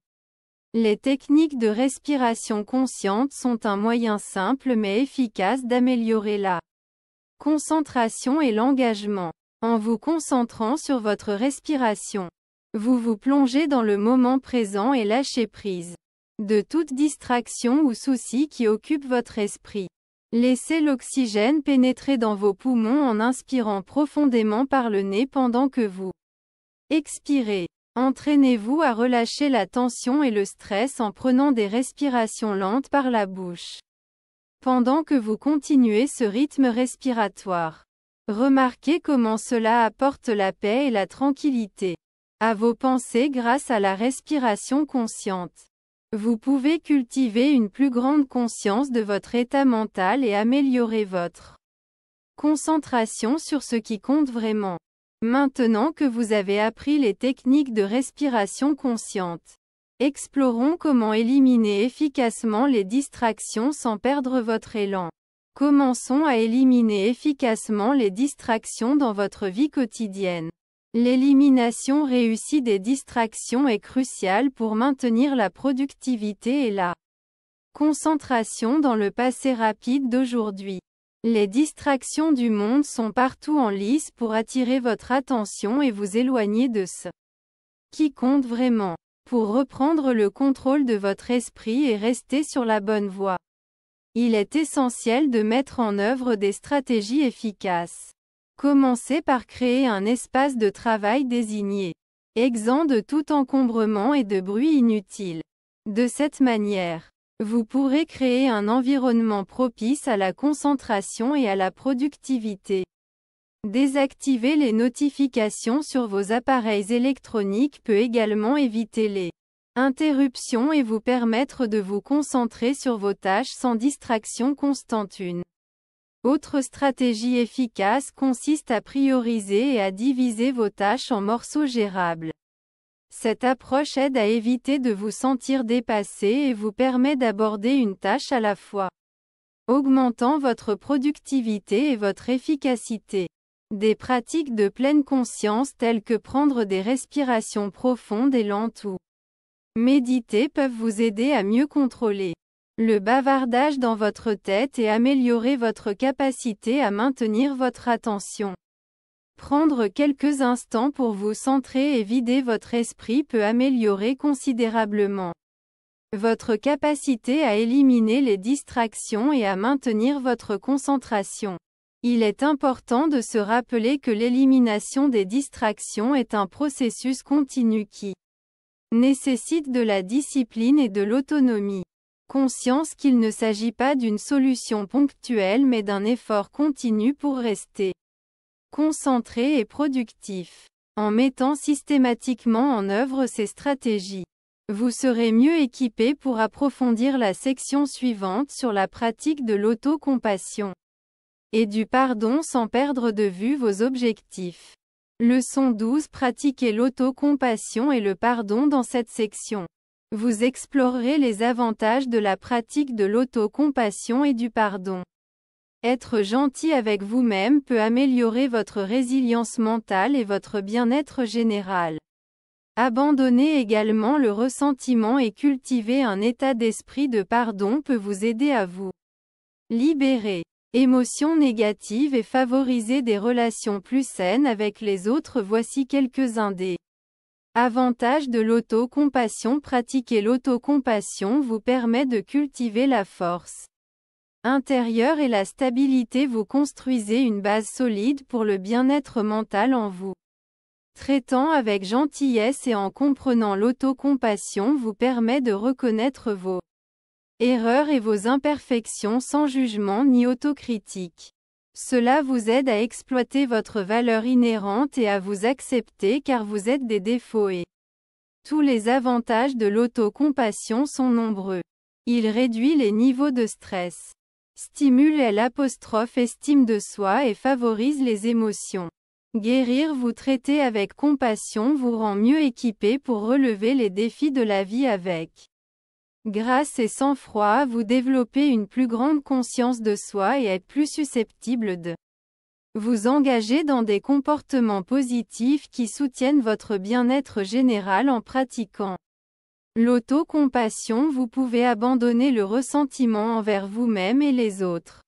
Les techniques de respiration consciente sont un moyen simple mais efficace d'améliorer la concentration et l'engagement. En vous concentrant sur votre respiration, vous vous plongez dans le moment présent et lâchez prise de toute distraction ou souci qui occupe votre esprit. Laissez l'oxygène pénétrer dans vos poumons en inspirant profondément par le nez pendant que vous expirez. Entraînez-vous à relâcher la tension et le stress en prenant des respirations lentes par la bouche. Pendant que vous continuez ce rythme respiratoire, remarquez comment cela apporte la paix et la tranquillité. à vos pensées grâce à la respiration consciente. Vous pouvez cultiver une plus grande conscience de votre état mental et améliorer votre concentration sur ce qui compte vraiment. Maintenant que vous avez appris les techniques de respiration consciente, explorons comment éliminer efficacement les distractions sans perdre votre élan. Commençons à éliminer efficacement les distractions dans votre vie quotidienne. L'élimination réussie des distractions est cruciale pour maintenir la productivité et la concentration dans le passé rapide d'aujourd'hui. Les distractions du monde sont partout en lice pour attirer votre attention et vous éloigner de ce qui compte vraiment. Pour reprendre le contrôle de votre esprit et rester sur la bonne voie, il est essentiel de mettre en œuvre des stratégies efficaces. Commencez par créer un espace de travail désigné, exempt de tout encombrement et de bruit inutile. De cette manière, vous pourrez créer un environnement propice à la concentration et à la productivité. Désactiver les notifications sur vos appareils électroniques peut également éviter les interruptions et vous permettre de vous concentrer sur vos tâches sans distraction constante. Une autre stratégie efficace consiste à prioriser et à diviser vos tâches en morceaux gérables. Cette approche aide à éviter de vous sentir dépassé et vous permet d'aborder une tâche à la fois, augmentant votre productivité et votre efficacité. Des pratiques de pleine conscience telles que prendre des respirations profondes et lentes ou méditer peuvent vous aider à mieux contrôler le bavardage dans votre tête et améliorer votre capacité à maintenir votre attention. Prendre quelques instants pour vous centrer et vider votre esprit peut améliorer considérablement votre capacité à éliminer les distractions et à maintenir votre concentration. Il est important de se rappeler que l'élimination des distractions est un processus continu qui nécessite de la discipline et de l'autonomie. Conscience qu'il ne s'agit pas d'une solution ponctuelle mais d'un effort continu pour rester concentré et productif. En mettant systématiquement en œuvre ces stratégies, vous serez mieux équipé pour approfondir la section suivante sur la pratique de l'autocompassion et du pardon sans perdre de vue vos objectifs. Leçon 12. Pratiquez l'autocompassion et le pardon. Dans cette section, vous explorerez les avantages de la pratique de l'autocompassion et du pardon. Être gentil avec vous-même peut améliorer votre résilience mentale et votre bien-être général. Abandonner également le ressentiment et cultiver un état d'esprit de pardon peut vous aider à vous libérer émotions négatives et favoriser des relations plus saines avec les autres. Voici quelques-uns des avantages de l'autocompassion. Pratiquer l'autocompassion vous permet de cultiver la force intérieure et la stabilité. Vous construisez une base solide pour le bien-être mental en vous traitant avec gentillesse et en comprenant. L'autocompassion vous permet de reconnaître vos erreurs et vos imperfections sans jugement ni autocritique. Cela vous aide à exploiter votre valeur inhérente et à vous accepter car vous êtes des défauts et tous les avantages de l'autocompassion sont nombreux. Il réduit les niveaux de stress, stimule l'estime de soi et favorise les émotions. Guérir. Vous traiter avec compassion vous rend mieux équipé pour relever les défis de la vie avec grâce et sang-froid. Vous développez une plus grande conscience de soi et êtes plus susceptible de vous engager dans des comportements positifs qui soutiennent votre bien-être général. En pratiquant l'autocompassion, vous pouvez abandonner le ressentiment envers vous-même et les autres.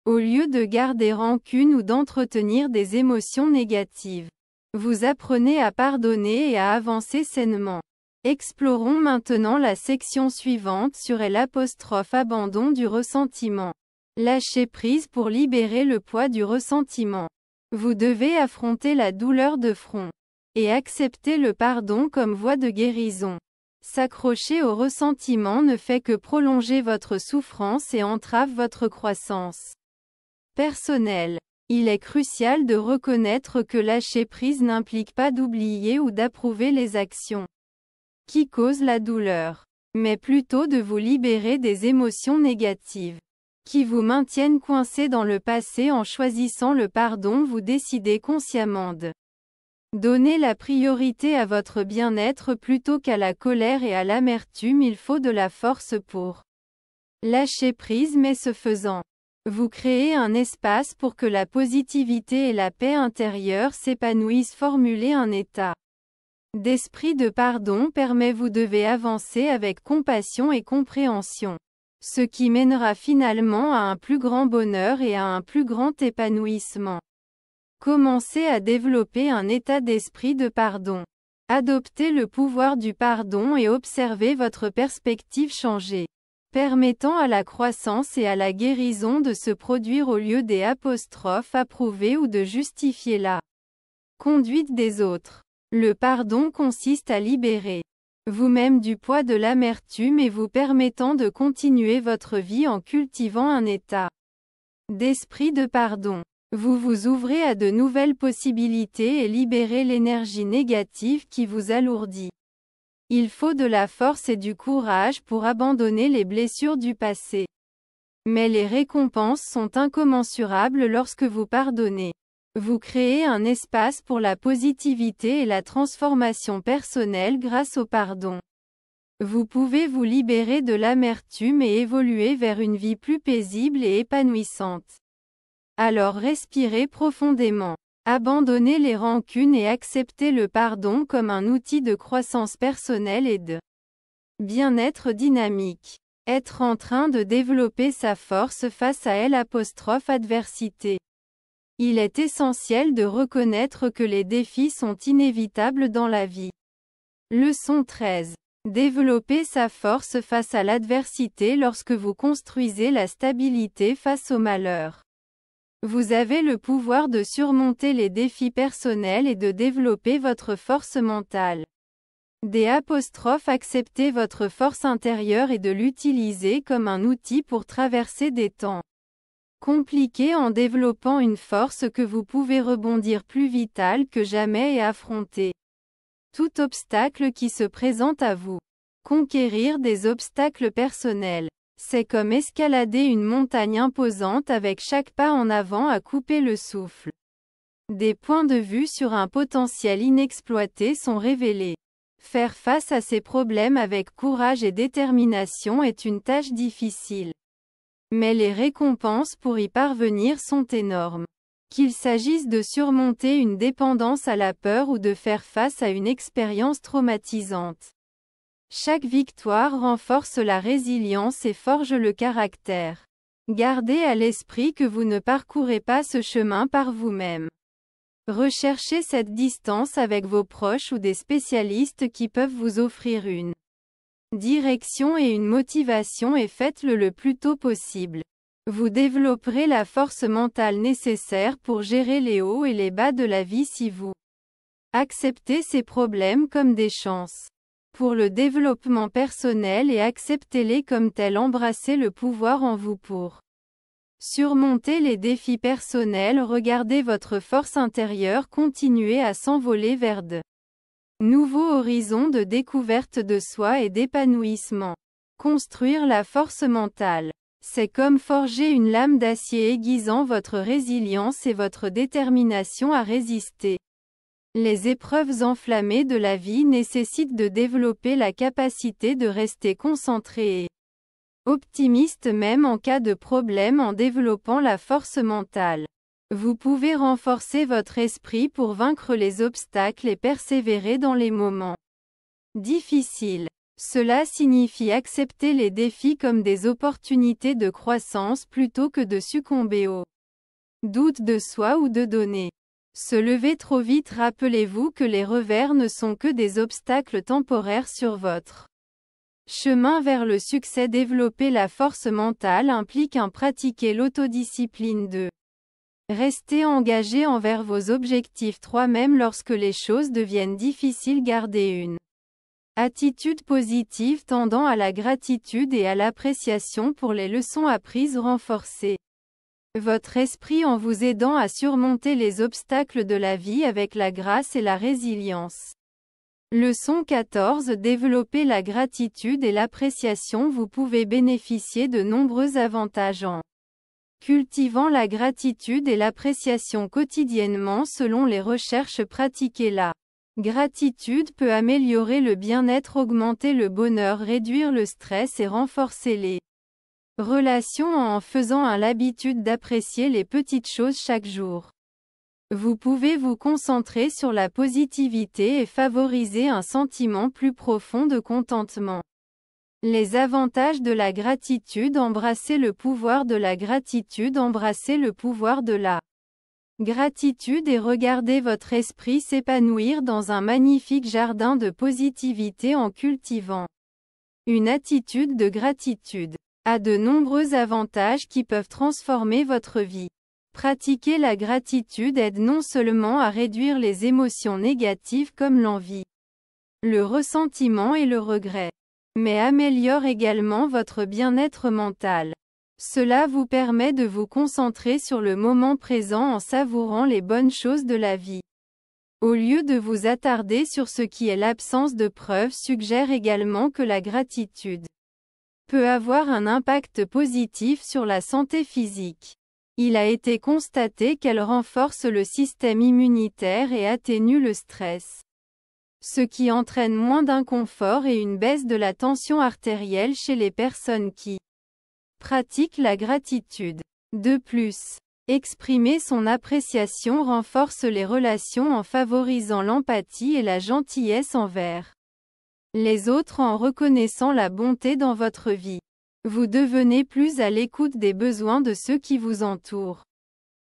Au lieu de garder rancune ou d'entretenir des émotions négatives, vous apprenez à pardonner et à avancer sainement. Explorons maintenant la section suivante sur l'abandon du ressentiment. Lâcher prise pour libérer le poids du ressentiment. Vous devez affronter la douleur de front et accepter le pardon comme voie de guérison. S'accrocher au ressentiment ne fait que prolonger votre souffrance et entrave votre croissance personnelle. Il est crucial de reconnaître que lâcher prise n'implique pas d'oublier ou d'approuver les actions qui causent la douleur, mais plutôt de vous libérer des émotions négatives qui vous maintiennent coincé dans le passé. En choisissant le pardon, vous décidez consciemment de donner la priorité à votre bien-être plutôt qu'à la colère et à l'amertume. Il faut de la force pour lâcher prise, mais ce faisant, vous créez un espace pour que la positivité et la paix intérieure s'épanouissent. Formuler un état d'esprit de pardon permet vous devez avancer avec compassion et compréhension, ce qui mènera finalement à un plus grand bonheur et à un plus grand épanouissement. Commencez à développer un état d'esprit de pardon. Adoptez le pouvoir du pardon et observez votre perspective changer, permettant à la croissance et à la guérison de se produire au lieu des apostrophes approuvées ou de justifier la conduite des autres. Le pardon consiste à libérer vous-même du poids de l'amertume et vous permettant de continuer votre vie en cultivant un état d'esprit de pardon. Vous vous ouvrez à de nouvelles possibilités et libérez l'énergie négative qui vous alourdit. Il faut de la force et du courage pour abandonner les blessures du passé. Mais les récompenses sont incommensurables lorsque vous pardonnez. Vous créez un espace pour la positivité et la transformation personnelle grâce au pardon. Vous pouvez vous libérer de l'amertume et évoluer vers une vie plus paisible et épanouissante. Alors respirez profondément. Abandonnez les rancunes et acceptez le pardon comme un outil de croissance personnelle et de bien-être dynamique. Être en train de développer sa force face à l'adversité. Il est essentiel de reconnaître que les défis sont inévitables dans la vie. Leçon 13. Développer sa force face à l'adversité. Lorsque vous construisez la stabilité face au malheur, vous avez le pouvoir de surmonter les défis personnels et de développer votre force mentale. Acceptez votre force intérieure et de l'utiliser comme un outil pour traverser des temps compliqués en développant une force que vous pouvez rebondir plus vitale que jamais et affronter tout obstacle qui se présente à vous. Conquérir des obstacles personnels. C'est comme escalader une montagne imposante avec chaque pas en avant à couper le souffle. Des points de vue sur un potentiel inexploité sont révélés. Faire face à ces problèmes avec courage et détermination est une tâche difficile. Mais les récompenses pour y parvenir sont énormes. Qu'il s'agisse de surmonter une dépendance à la peur ou de faire face à une expérience traumatisante. Chaque victoire renforce la résilience et forge le caractère. Gardez à l'esprit que vous ne parcourez pas ce chemin par vous-même. Recherchez cette distance avec vos proches ou des spécialistes qui peuvent vous offrir une direction et une motivation et faites-le le plus tôt possible. Vous développerez la force mentale nécessaire pour gérer les hauts et les bas de la vie si vous acceptez ces problèmes comme des chances pour le développement personnel et acceptez-les comme tels. Embrassez le pouvoir en vous pour surmonter les défis personnels. Regardez votre force intérieure continuer à s'envoler vers de nouveaux horizons de découverte de soi et d'épanouissement. Construire la force mentale. C'est comme forger une lame d'acier aiguisant votre résilience et votre détermination à résister. Les épreuves enflammées de la vie nécessitent de développer la capacité de rester concentré et optimiste même en cas de problème. En développant la force mentale, vous pouvez renforcer votre esprit pour vaincre les obstacles et persévérer dans les moments difficiles. Cela signifie accepter les défis comme des opportunités de croissance plutôt que de succomber aux doutes de soi ou de donner. Se lever trop vite. Rappelez-vous que les revers ne sont que des obstacles temporaires sur votre chemin vers le succès. Développer la force mentale implique pratiquer l'autodiscipline de rester engagé envers vos objectifs. 3. Même lorsque les choses deviennent difficiles, gardez une attitude positive tendant à la gratitude et à l'appréciation pour les leçons apprises. Renforcez votre esprit en vous aidant à surmonter les obstacles de la vie avec la grâce et la résilience. Leçon 14. Développer la gratitude et l'appréciation. Vous pouvez bénéficier de nombreux avantages en cultivant la gratitude et l'appréciation quotidiennement. Selon les recherches pratiquées, la gratitude peut améliorer le bien-être, augmenter le bonheur, réduire le stress et renforcer les relations en faisant l'habitude d'apprécier les petites choses chaque jour. Vous pouvez vous concentrer sur la positivité et favoriser un sentiment plus profond de contentement. Les avantages de la gratitude. Embrassez le pouvoir de la gratitude. Embrassez le pouvoir de la gratitude et regardez votre esprit s'épanouir dans un magnifique jardin de positivité en cultivant une attitude de gratitude. A de nombreux avantages qui peuvent transformer votre vie. Pratiquer la gratitude aide non seulement à réduire les émotions négatives comme l'envie, le ressentiment et le regret, mais améliore également votre bien-être mental. Cela vous permet de vous concentrer sur le moment présent en savourant les bonnes choses de la vie. Au lieu de vous attarder sur ce qui est l'absence de preuves. Suggère également que la gratitude peut avoir un impact positif sur la santé physique. Il a été constaté qu'elle renforce le système immunitaire et atténue le stress, ce qui entraîne moins d'inconfort et une baisse de la tension artérielle chez les personnes qui pratiquent la gratitude. De plus, exprimer son appréciation renforce les relations en favorisant l'empathie et la gentillesse envers les autres. En reconnaissant la bonté dans votre vie, vous devenez plus à l'écoute des besoins de ceux qui vous entourent.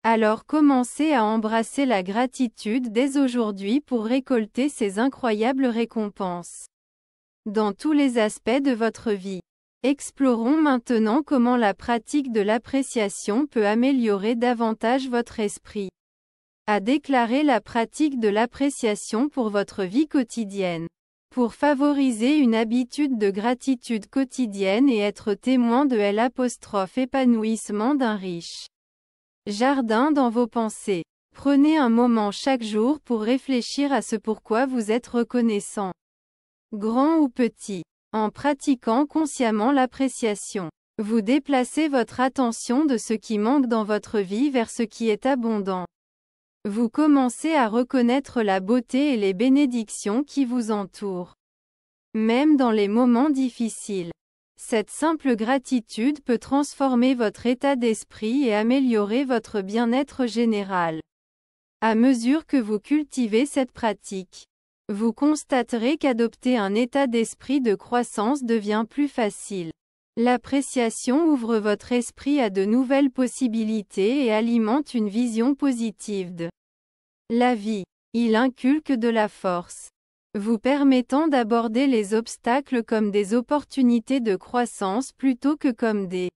Alors commencez à embrasser la gratitude dès aujourd'hui pour récolter ces incroyables récompenses dans tous les aspects de votre vie. Explorons maintenant comment la pratique de l'appréciation peut améliorer davantage votre esprit. À déclarer la pratique de l'appréciation pour votre vie quotidienne. Pour favoriser une habitude de gratitude quotidienne et être témoin de l'épanouissement d'un riche jardin dans vos pensées. Prenez un moment chaque jour pour réfléchir à ce pourquoi vous êtes reconnaissant. Grand ou petit. En pratiquant consciemment l'appréciation, vous déplacez votre attention de ce qui manque dans votre vie vers ce qui est abondant. Vous commencez à reconnaître la beauté et les bénédictions qui vous entourent. Même dans les moments difficiles. Cette simple gratitude peut transformer votre état d'esprit et améliorer votre bien-être général. À mesure que vous cultivez cette pratique, vous constaterez qu'adopter un état d'esprit de croissance devient plus facile. L'appréciation ouvre votre esprit à de nouvelles possibilités et alimente une vision positive de la vie. Il inculque de la force, vous permettant d'aborder les obstacles comme des opportunités de croissance plutôt que comme des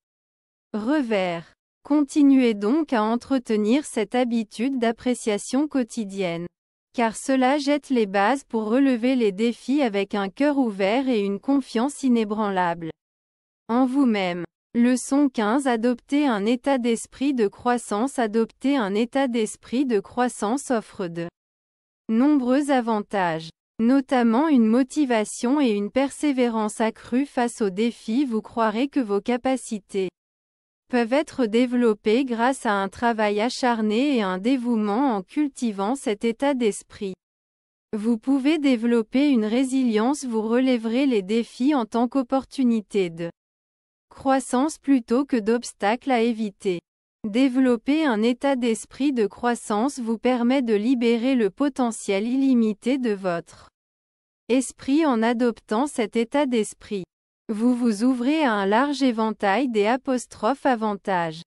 revers. Continuez donc à entretenir cette habitude d'appréciation quotidienne, car cela jette les bases pour relever les défis avec un cœur ouvert et une confiance inébranlable en vous-même. Leçon 15. Adopter un état d'esprit de croissance. Adopter un état d'esprit de croissance offre de nombreux avantages, notamment une motivation et une persévérance accrue face aux défis. Vous croirez que vos capacités peuvent être développées grâce à un travail acharné et un dévouement. En cultivant cet état d'esprit, vous pouvez développer une résilience. Vous relèverez les défis en tant qu'opportunité de croissance plutôt que d'obstacles à éviter. Développer un état d'esprit de croissance vous permet de libérer le potentiel illimité de votre esprit. En adoptant cet état d'esprit, vous vous ouvrez à un large éventail d'avantages.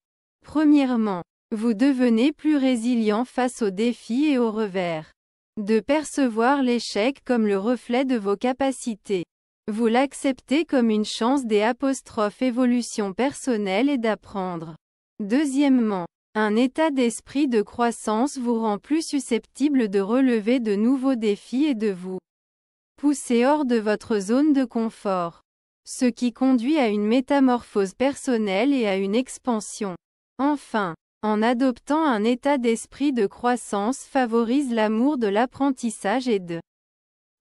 Premièrement, vous devenez plus résilient face aux défis et aux revers. De percevoir l'échec comme le reflet de vos capacités. Vous l'acceptez comme une chance évolution personnelle et d'apprendre. Deuxièmement, un état d'esprit de croissance vous rend plus susceptible de relever de nouveaux défis et de vous pousser hors de votre zone de confort, ce qui conduit à une métamorphose personnelle et à une expansion. Enfin, En adoptant un état d'esprit de croissance favorise l'amour de l'apprentissage et de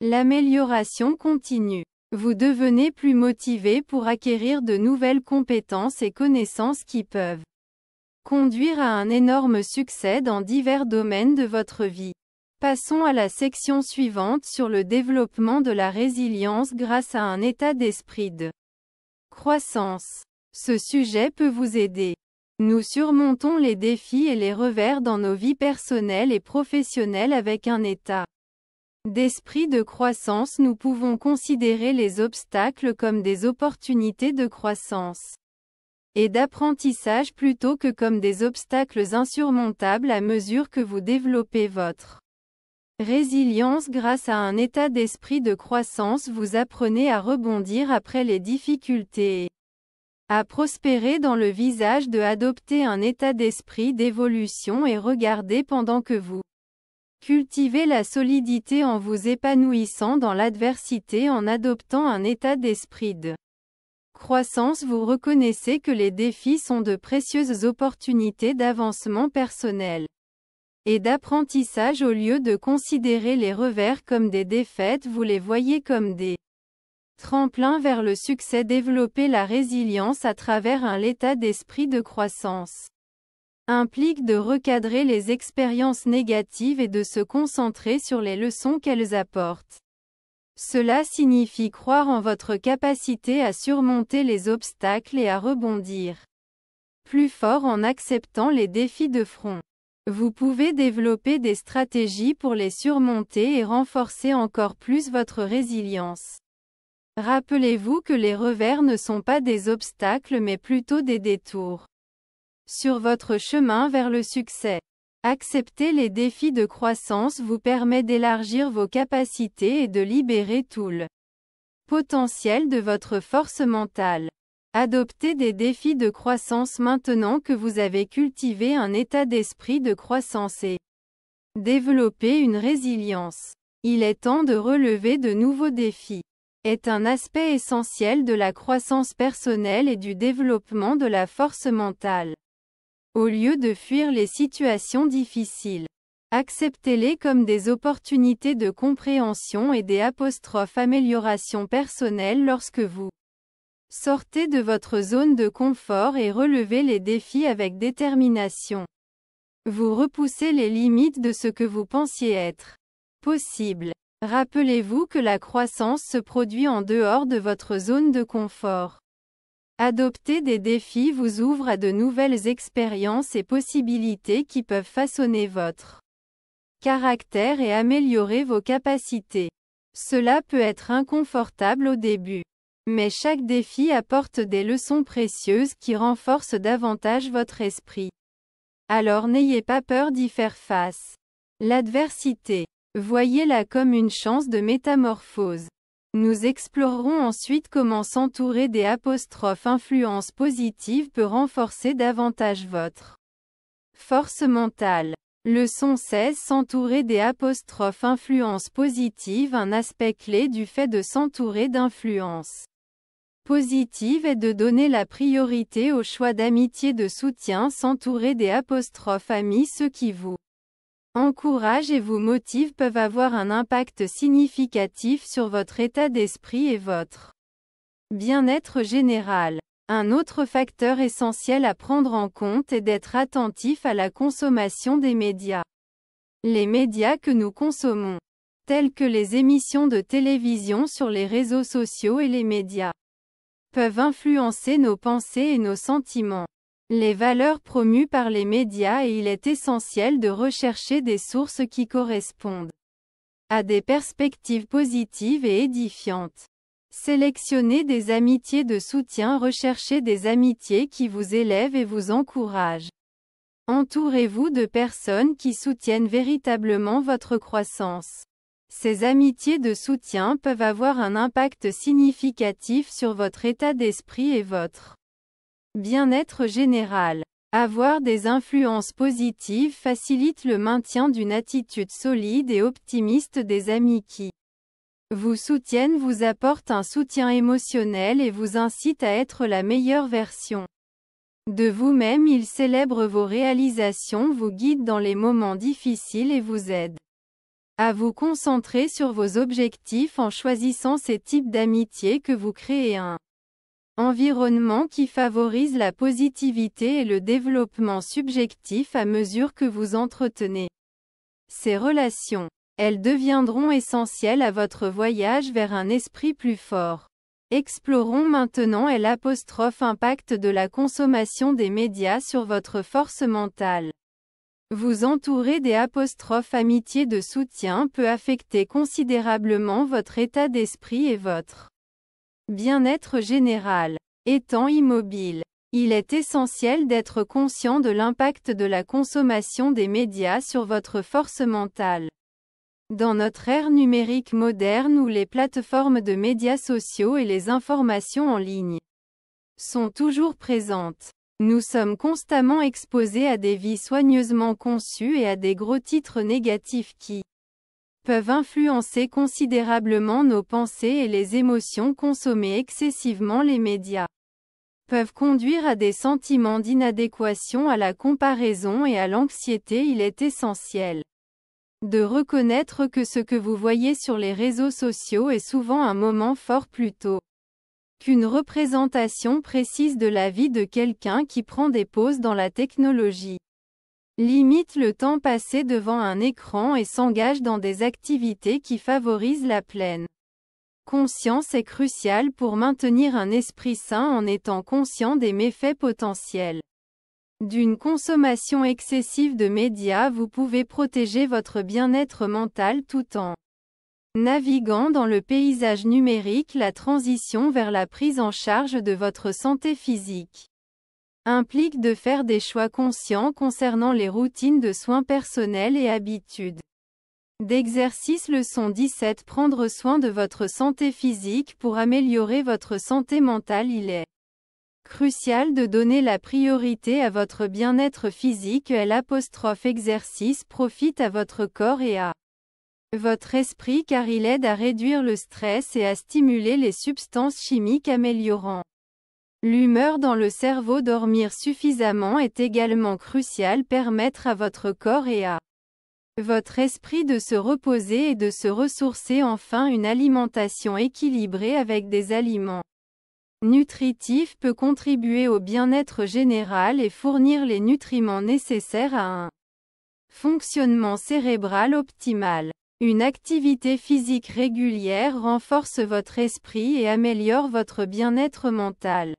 l'amélioration continue. Vous devenez plus motivé pour acquérir de nouvelles compétences et connaissances qui peuvent conduire à un énorme succès dans divers domaines de votre vie. Passons à la section suivante sur le développement de la résilience grâce à un état d'esprit de croissance. Ce sujet peut vous aider. Nous surmontons les défis et les revers dans nos vies personnelles et professionnelles avec un état d'esprit de croissance. Nous pouvons considérer les obstacles comme des opportunités de croissance et d'apprentissage plutôt que comme des obstacles insurmontables à mesure que vous développez votre résilience grâce à un état d'esprit de croissance. Vous apprenez à rebondir après les difficultés et à prospérer dans le visage de adopter un état d'esprit d'évolution et regarder pendant que vous cultivez la solidité en vous épanouissant dans l'adversité en adoptant un état d'esprit de croissance. Vous reconnaissez que les défis sont de précieuses opportunités d'avancement personnel et d'apprentissage. Au lieu de considérer les revers comme des défaites, vous les voyez comme des tremplins vers le succès. Développer la résilience à travers un état d'esprit de croissance implique de recadrer les expériences négatives et de se concentrer sur les leçons qu'elles apportent. Cela signifie croire en votre capacité à surmonter les obstacles et à rebondir plus fort en acceptant les défis de front. Vous pouvez développer des stratégies pour les surmonter et renforcer encore plus votre résilience. Rappelez-vous que les revers ne sont pas des obstacles mais plutôt des détours sur votre chemin vers le succès. Accepter les défis de croissance vous permet d'élargir vos capacités et de libérer tout le potentiel de votre force mentale. Adoptez des défis de croissance maintenant que vous avez cultivé un état d'esprit de croissance et développé une résilience. Il est temps de relever de nouveaux défis. Est un aspect essentiel de la croissance personnelle et du développement de la force mentale. Au lieu de fuir les situations difficiles, acceptez-les comme des opportunités de compréhension et des améliorations personnelles. Lorsque vous sortez de votre zone de confort et relevez les défis avec détermination, vous repoussez les limites de ce que vous pensiez être possible. Rappelez-vous que la croissance se produit en dehors de votre zone de confort. Adopter des défis vous ouvre à de nouvelles expériences et possibilités qui peuvent façonner votre caractère et améliorer vos capacités. Cela peut être inconfortable au début, mais chaque défi apporte des leçons précieuses qui renforcent davantage votre esprit. Alors n'ayez pas peur d'y faire face. L'adversité, voyez-la comme une chance de métamorphose. Nous explorerons ensuite comment s'entourer des influences positives peut renforcer davantage votre force mentale. Leçon 16. S'entourer des influences positives. Un aspect clé du fait de s'entourer d'influences positives est de donner la priorité au choix d'amitié de soutien. S'entourer des amis. Ceux qui vous encouragent et vous motivent peuvent avoir un impact significatif sur votre état d'esprit et votre bien-être général. Un autre facteur essentiel à prendre en compte est d'être attentif à la consommation des médias. Les médias que nous consommons, tels que les émissions de télévision sur les réseaux sociaux et les médias, peuvent influencer nos pensées et nos sentiments. Les valeurs promues par les médias et il est essentiel de rechercher des sources qui correspondent à des perspectives positives et édifiantes. Sélectionnez des amitiés de soutien. Recherchez des amitiés qui vous élèvent et vous encouragent. Entourez-vous de personnes qui soutiennent véritablement votre croissance. Ces amitiés de soutien peuvent avoir un impact significatif sur votre état d'esprit et votre bien-être général. Avoir des influences positives facilite le maintien d'une attitude solide et optimiste. Des amis qui vous soutiennent vous apportent un soutien émotionnel et vous incitent à être la meilleure version De vous-même, il célèbre vos réalisations, vous guide dans les moments difficiles et vous aide à vous concentrer sur vos objectifs en choisissant ces types d'amitié que vous créez un environnement qui favorise la positivité et le développement subjectif à mesure que vous entretenez ces relations. Elles deviendront essentielles à votre voyage vers un esprit plus fort. Explorons maintenant l'impact de la consommation des médias sur votre force mentale. Vous entourer des amitiés de soutien peut affecter considérablement votre état d'esprit et votre bien-être général. Étant immobile, il est essentiel d'être conscient de l'impact de la consommation des médias sur votre force mentale. Dans notre ère numérique moderne où les plateformes de médias sociaux et les informations en ligne sont toujours présentes, nous sommes constamment exposés à des vies soigneusement conçues et à des gros titres négatifs qui peuvent influencer considérablement nos pensées et les émotions. Consommer excessivement les médias peuvent conduire à des sentiments d'inadéquation, à la comparaison et à l'anxiété. Il est essentiel de reconnaître que ce que vous voyez sur les réseaux sociaux est souvent un moment fort plutôt qu'une représentation précise de la vie de quelqu'un qui prend des pauses dans la technologie, limite le temps passé devant un écran et s'engage dans des activités qui favorisent la pleine conscience est cruciale pour maintenir un esprit sain en étant conscient des méfaits potentiels d'une consommation excessive de médias. Vous pouvez protéger votre bien-être mental tout en naviguant dans le paysage numérique. La transition vers la prise en charge de votre santé physique implique de faire des choix conscients concernant les routines de soins personnels et habitudes d'exercice. Leçon 17. Prendre soin de votre santé physique pour améliorer votre santé mentale. Il est crucial de donner la priorité à votre bien-être physique. Exercice profite à votre corps et à votre esprit car il aide à réduire le stress et à stimuler les substances chimiques améliorant l'humeur dans le cerveau. Dormir suffisamment est également crucial. Permettre à votre corps et à votre esprit de se reposer et de se ressourcer. Enfin, une alimentation équilibrée avec des aliments nutritif peut contribuer au bien-être général et fournir les nutriments nécessaires à un fonctionnement cérébral optimal. Une activité physique régulière renforce votre esprit et améliore votre bien-être mental.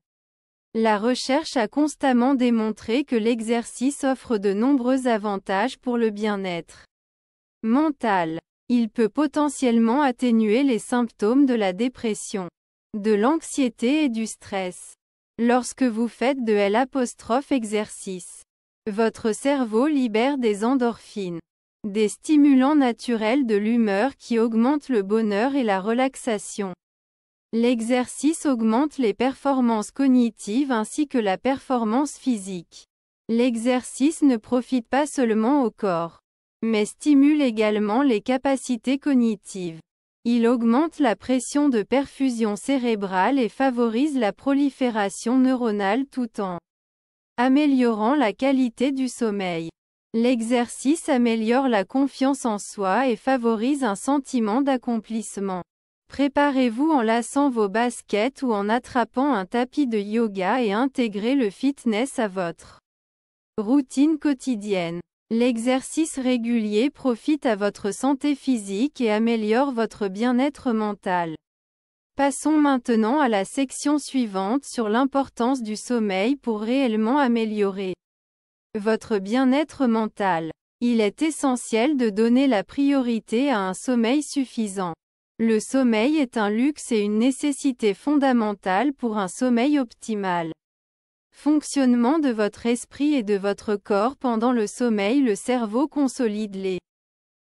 La recherche a constamment démontré que l'exercice offre de nombreux avantages pour le bien-être mental. Il peut potentiellement atténuer les symptômes de la dépression, de l'anxiété et du stress. Lorsque vous faites de exercice, votre cerveau libère des endorphines, des stimulants naturels de l'humeur qui augmentent le bonheur et la relaxation. L'exercice augmente les performances cognitives ainsi que la performance physique. L'exercice ne profite pas seulement au corps, mais stimule également les capacités cognitives. Il augmente la pression de perfusion cérébrale et favorise la prolifération neuronale tout en améliorant la qualité du sommeil. L'exercice améliore la confiance en soi et favorise un sentiment d'accomplissement. Préparez-vous en laçant vos baskets ou en attrapant un tapis de yoga et intégrez le fitness à votre routine quotidienne. L'exercice régulier profite à votre santé physique et améliore votre bien-être mental. Passons maintenant à la section suivante sur l'importance du sommeil pour réellement améliorer votre bien-être mental. Il est essentiel de donner la priorité à un sommeil suffisant. Le sommeil est un luxe et une nécessité fondamentale pour un sommeil optimal. Fonctionnement de votre esprit et de votre corps. Pendant le sommeil, le cerveau consolide les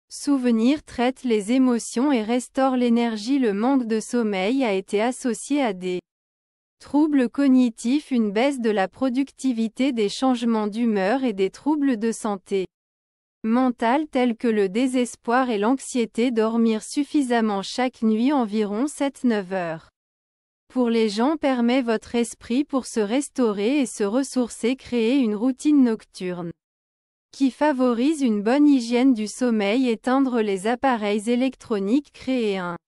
souvenirs, traite les émotions et restaure l'énergie. Le manque de sommeil a été associé à des troubles cognitifs, une baisse de la productivité, des changements d'humeur et des troubles de santé mentale tels que le désespoir et l'anxiété. Dormir suffisamment chaque nuit, environ 7-9 heures Pour les gens permet votre esprit pour se restaurer et se ressourcer, créer une routine nocturne qui favorise une bonne hygiène du sommeil, éteindre les appareils électroniques, créer un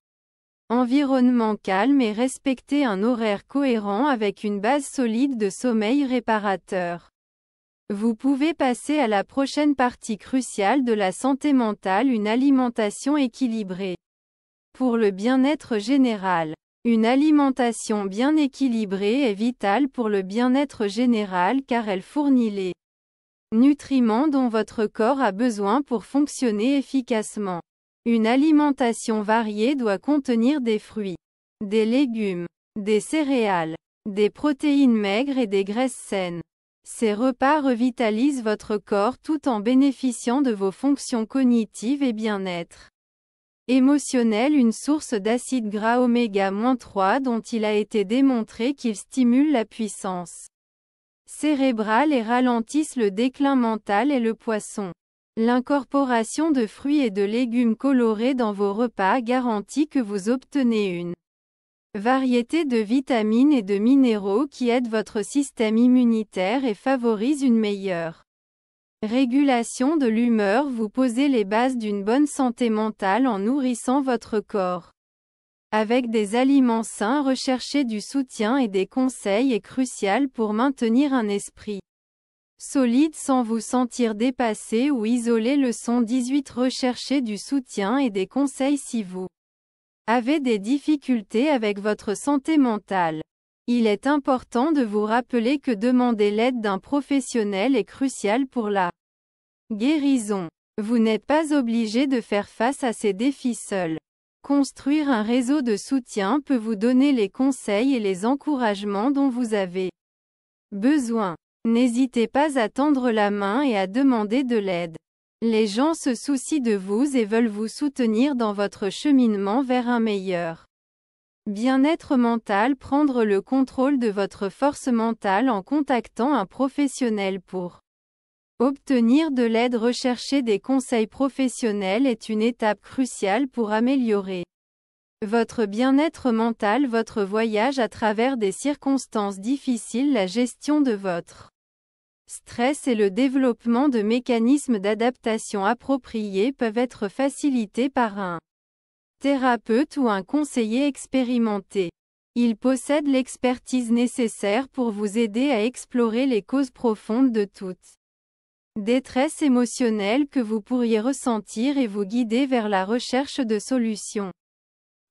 environnement calme et respecter un horaire cohérent avec une base solide de sommeil réparateur. Vous pouvez passer à la prochaine partie cruciale de la santé mentale, une alimentation équilibrée. Pour le bien-être général. Une alimentation bien équilibrée est vitale pour le bien-être général car elle fournit les nutriments dont votre corps a besoin pour fonctionner efficacement. Une alimentation variée doit contenir des fruits, des légumes, des céréales, des protéines maigres et des graisses saines. Ces repas revitalisent votre corps tout en bénéficiant de vos fonctions cognitives et bien-être émotionnel. Une source d'acides gras oméga-3 dont il a été démontré qu'ils stimulent la puissance cérébrale et ralentissent le déclin mental est le poisson. L'incorporation de fruits et de légumes colorés dans vos repas garantit que vous obtenez une variété de vitamines et de minéraux qui aident votre système immunitaire et favorisent une meilleure régulation de l'humeur. Vous posez les bases d'une bonne santé mentale en nourrissant votre corps avec des aliments sains. Rechercher du soutien et des conseils est crucial pour maintenir un esprit solide sans vous sentir dépassé ou isolé. Leçon 18. Recherchez du soutien et des conseils si vous avez des difficultés avec votre santé mentale. Il est important de vous rappeler que demander l'aide d'un professionnel est crucial pour la guérison. Vous n'êtes pas obligé de faire face à ces défis seul. Construire un réseau de soutien peut vous donner les conseils et les encouragements dont vous avez besoin. N'hésitez pas à tendre la main et à demander de l'aide. Les gens se soucient de vous et veulent vous soutenir dans votre cheminement vers un meilleur bien-être mental. Prendre le contrôle de votre force mentale en contactant un professionnel pour obtenir de l'aide. Rechercher des conseils professionnels est une étape cruciale pour améliorer votre bien-être mental. Votre voyage à travers des circonstances difficiles, la gestion de votre stress et le développement de mécanismes d'adaptation appropriés peuvent être facilités par un thérapeute ou un conseiller expérimenté. Il possède l'expertise nécessaire pour vous aider à explorer les causes profondes de toute détresse émotionnelle que vous pourriez ressentir et vous guider vers la recherche de solutions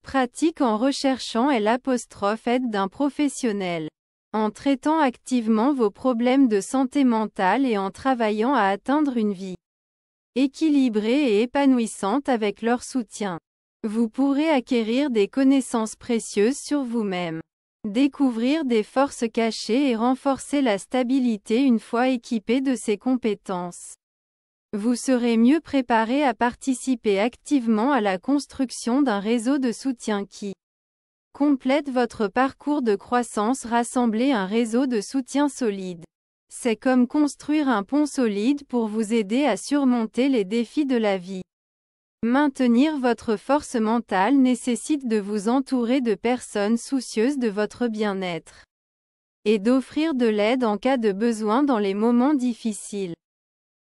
pratiques. En recherchant l'aide d'un professionnel, en traitant activement vos problèmes de santé mentale et en travaillant à atteindre une vie équilibrée et épanouissante avec leur soutien, vous pourrez acquérir des connaissances précieuses sur vous-même, découvrir des forces cachées et renforcer la stabilité. Une fois équipé de ces compétences, vous serez mieux préparé à participer activement à la construction d'un réseau de soutien qui complète votre parcours de croissance. Rassembler un réseau de soutien solide. C'est comme construire un pont solide pour vous aider à surmonter les défis de la vie. Maintenir votre force mentale nécessite de vous entourer de personnes soucieuses de votre bien-être et d'offrir de l'aide en cas de besoin dans les moments difficiles.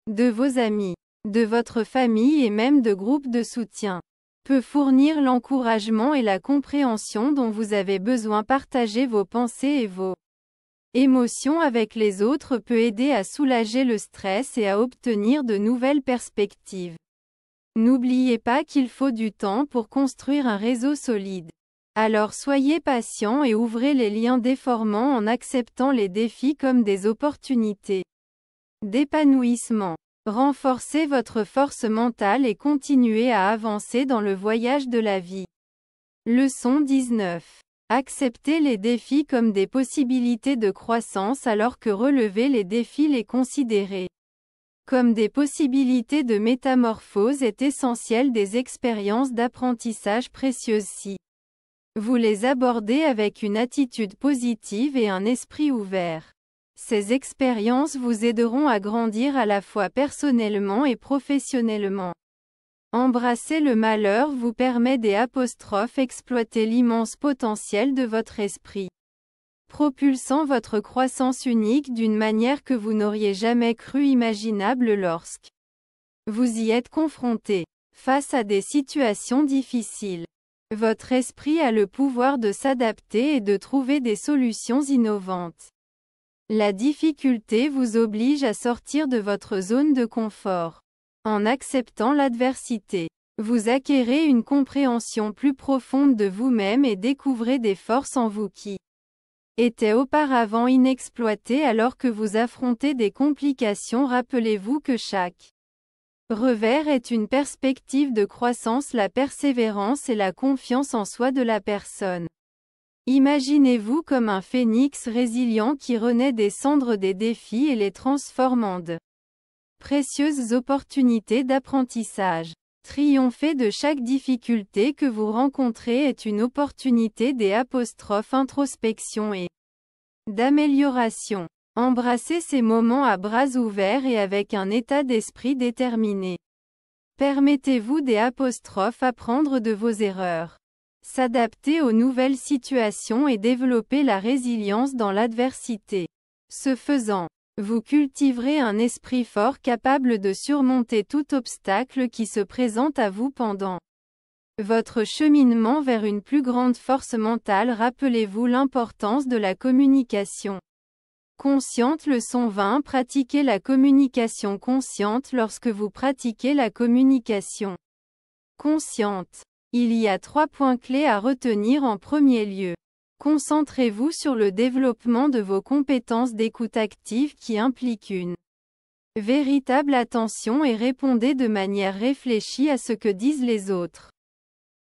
De vos amis, de votre famille et même de groupes de soutien peut fournir l'encouragement et la compréhension dont vous avez besoin. Partager vos pensées et vos émotions avec les autres peut aider à soulager le stress et à obtenir de nouvelles perspectives. N'oubliez pas qu'il faut du temps pour construire un réseau solide. Alors soyez patient et ouvrez les liens déformants en acceptant les défis comme des opportunités d'épanouissement. Renforcez votre force mentale et continuez à avancer dans le voyage de la vie. Leçon 19. Acceptez les défis comme des possibilités de croissance alors que relever les défis les considérer comme des possibilités de métamorphose est essentiel. Des expériences d'apprentissage précieuses si vous les abordez avec une attitude positive et un esprit ouvert. Ces expériences vous aideront à grandir à la fois personnellement et professionnellement. Embrasser le malheur vous permet d'exploiter l'immense potentiel de votre esprit, propulsant votre croissance unique d'une manière que vous n'auriez jamais cru imaginable lorsque vous y êtes confronté. Face à des situations difficiles, votre esprit a le pouvoir de s'adapter et de trouver des solutions innovantes. La difficulté vous oblige à sortir de votre zone de confort. En acceptant l'adversité, vous acquérez une compréhension plus profonde de vous-même et découvrez des forces en vous qui étaient auparavant inexploitées alors que vous affrontez des complications. Rappelez-vous que chaque revers est une perspective de croissance, la persévérance et la confiance en soi de la personne. Imaginez-vous comme un phénix résilient qui renaît des cendres des défis et les transforme en de précieuses opportunités d'apprentissage. Triompher de chaque difficulté que vous rencontrez est une opportunité d'introspection et d'amélioration. Embrassez ces moments à bras ouverts et avec un état d'esprit déterminé. Permettez-vous d'apprendre de vos erreurs, s'adapter aux nouvelles situations et développer la résilience dans l'adversité. Ce faisant, vous cultiverez un esprit fort capable de surmonter tout obstacle qui se présente à vous pendant votre cheminement vers une plus grande force mentale. Rappelez-vous l'importance de la communication consciente. Leçon 20. Pratiquez la communication consciente. Lorsque vous pratiquez la communication consciente, il y a 3 points clés à retenir. En premier lieu, concentrez-vous sur le développement de vos compétences d'écoute active qui impliquent une véritable attention et répondez de manière réfléchie à ce que disent les autres.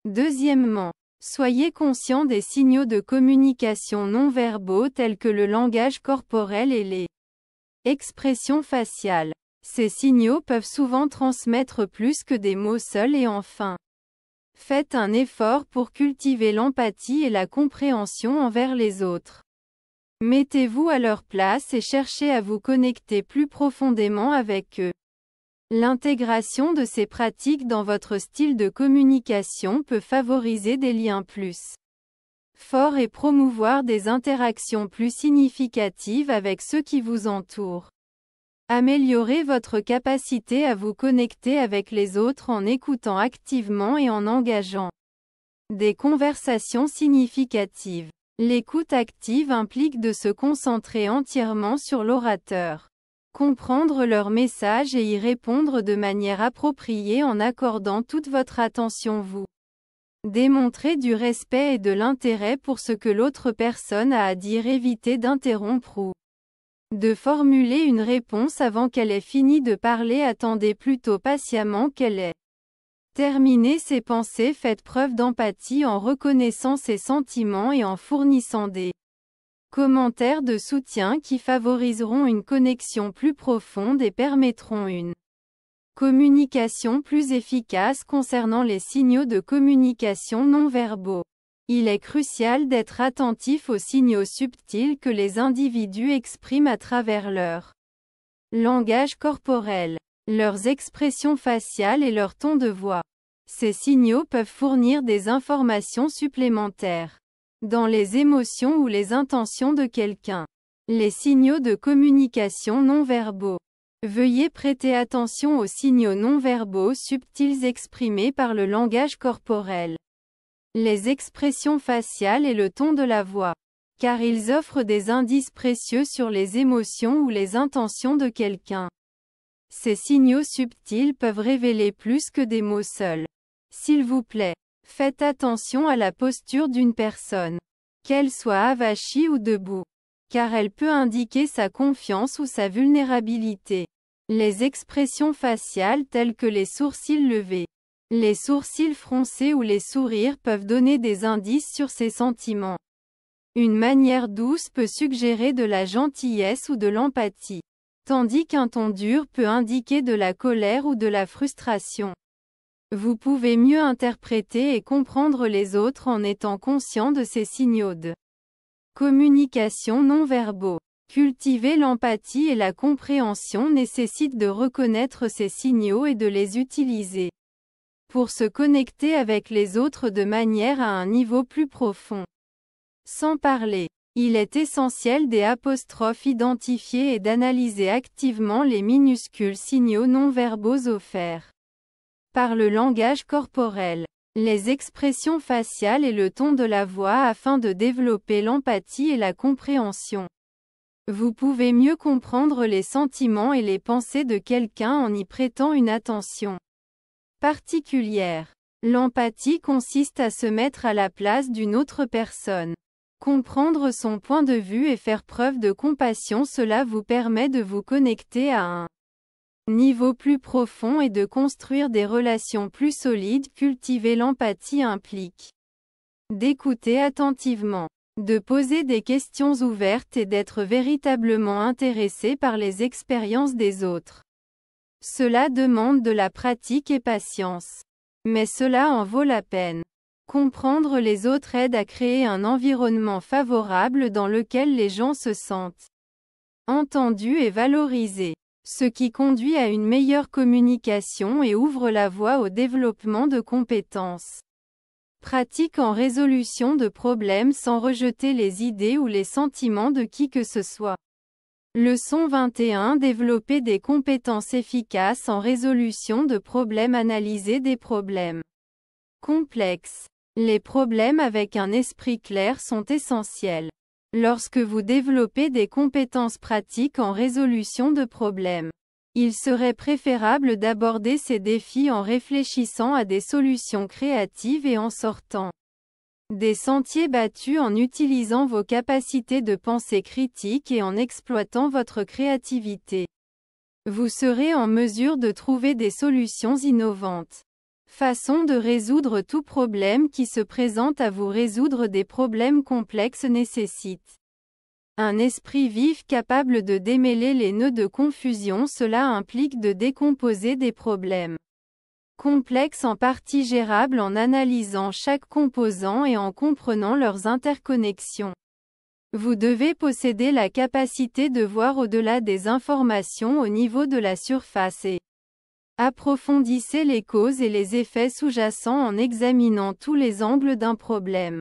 Deuxièmement, soyez conscient des signaux de communication non verbaux tels que le langage corporel et les expressions faciales. Ces signaux peuvent souvent transmettre plus que des mots seuls. Et enfin, faites un effort pour cultiver l'empathie et la compréhension envers les autres. Mettez-vous à leur place et cherchez à vous connecter plus profondément avec eux. L'intégration de ces pratiques dans votre style de communication peut favoriser des liens plus forts et promouvoir des interactions plus significatives avec ceux qui vous entourent. Améliorez votre capacité à vous connecter avec les autres en écoutant activement et en engageant des conversations significatives. L'écoute active implique de se concentrer entièrement sur l'orateur, comprendre leur message et y répondre de manière appropriée en accordant toute votre attention. Vous démontrez du respect et de l'intérêt pour ce que l'autre personne a à dire. Évitez d'interrompre ou de formuler une réponse avant qu'elle ait fini de parler. Attendez plutôt patiemment qu'elle ait terminé ses pensées. Faites preuve d'empathie en reconnaissant ses sentiments et en fournissant des commentaires de soutien qui favoriseront une connexion plus profonde et permettront une communication plus efficace. Concernant les signaux de communication non verbaux, il est crucial d'être attentif aux signaux subtils que les individus expriment à travers leur langage corporel, leurs expressions faciales et leur ton de voix. Ces signaux peuvent fournir des informations supplémentaires dans les émotions ou les intentions de quelqu'un. Les signaux de communication non verbaux. Veuillez prêter attention aux signaux non verbaux subtils exprimés par le langage corporel, les expressions faciales et le ton de la voix, car ils offrent des indices précieux sur les émotions ou les intentions de quelqu'un. Ces signaux subtils peuvent révéler plus que des mots seuls. S'il vous plaît, faites attention à la posture d'une personne, qu'elle soit avachie ou debout, car elle peut indiquer sa confiance ou sa vulnérabilité. Les expressions faciales telles que les sourcils levés, les sourcils froncés ou les sourires peuvent donner des indices sur ses sentiments. Une manière douce peut suggérer de la gentillesse ou de l'empathie, tandis qu'un ton dur peut indiquer de la colère ou de la frustration. Vous pouvez mieux interpréter et comprendre les autres en étant conscient de ces signaux de communication non verbaux. Cultiver l'empathie et la compréhension nécessite de reconnaître ces signaux et de les utiliser pour se connecter avec les autres de manière à un niveau plus profond. Sans parler, il est essentiel d'identifier et d'analyser activement les minuscules signaux non-verbaux offerts par le langage corporel, les expressions faciales et le ton de la voix afin de développer l'empathie et la compréhension. Vous pouvez mieux comprendre les sentiments et les pensées de quelqu'un en y prêtant une attention particulière. L'empathie consiste à se mettre à la place d'une autre personne. Comprendre son point de vue et faire preuve de compassion, cela vous permet de vous connecter à un niveau plus profond et de construire des relations plus solides. Cultiver l'empathie implique d'écouter attentivement, de poser des questions ouvertes et d'être véritablement intéressé par les expériences des autres. Cela demande de la pratique et patience. Mais cela en vaut la peine. Comprendre les autres aide à créer un environnement favorable dans lequel les gens se sentent entendus et valorisés, ce qui conduit à une meilleure communication et ouvre la voie au développement de compétences pratiques en résolution de problèmes sans rejeter les idées ou les sentiments de qui que ce soit. Leçon 21. Développer des compétences efficaces en résolution de problèmes. Analyser des problèmes complexes. Les problèmes avec un esprit clair sont essentiels. Lorsque vous développez des compétences pratiques en résolution de problèmes, il serait préférable d'aborder ces défis en réfléchissant à des solutions créatives et en sortant des sentiers battus, en utilisant vos capacités de pensée critique et en exploitant votre créativité. Vous serez en mesure de trouver des solutions innovantes. Façon de résoudre tout problème qui se présente à vous. Résoudre des problèmes complexes nécessite un esprit vif capable de démêler les nœuds de confusion. Cela implique de décomposer des problèmes complexes en parties gérables en analysant chaque composant et en comprenant leurs interconnexions. Vous devez posséder la capacité de voir au-delà des informations au niveau de la surface et approfondissez les causes et les effets sous-jacents en examinant tous les angles d'un problème.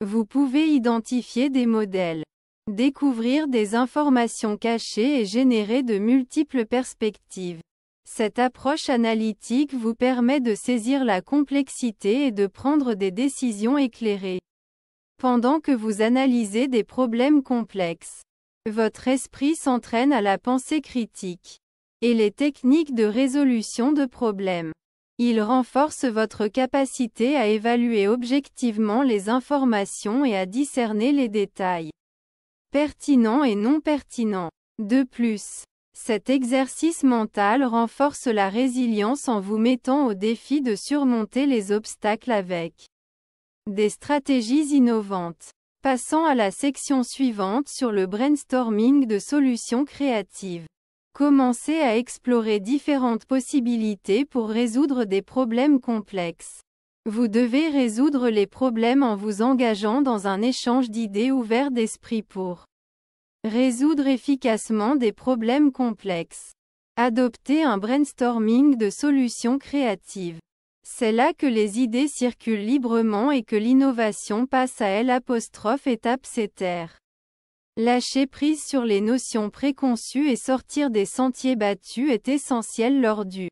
Vous pouvez identifier des modèles, découvrir des informations cachées et générer de multiples perspectives. Cette approche analytique vous permet de saisir la complexité et de prendre des décisions éclairées. Pendant que vous analysez des problèmes complexes, votre esprit s'entraîne à la pensée critique et les techniques de résolution de problèmes. Il renforce votre capacité à évaluer objectivement les informations et à discerner les détails pertinents et non pertinents. De plus, cet exercice mental renforce la résilience en vous mettant au défi de surmonter les obstacles avec des stratégies innovantes. Passons à la section suivante sur le brainstorming de solutions créatives. Commencez à explorer différentes possibilités pour résoudre des problèmes complexes. Vous devez résoudre les problèmes en vous engageant dans un échange d'idées ouvert d'esprit pour résoudre efficacement des problèmes complexes. Adoptez un brainstorming de solutions créatives. C'est là que les idées circulent librement et que l'innovation passe à elle. Étape 7. Lâcher prise sur les notions préconçues et sortir des sentiers battus est essentiel lors du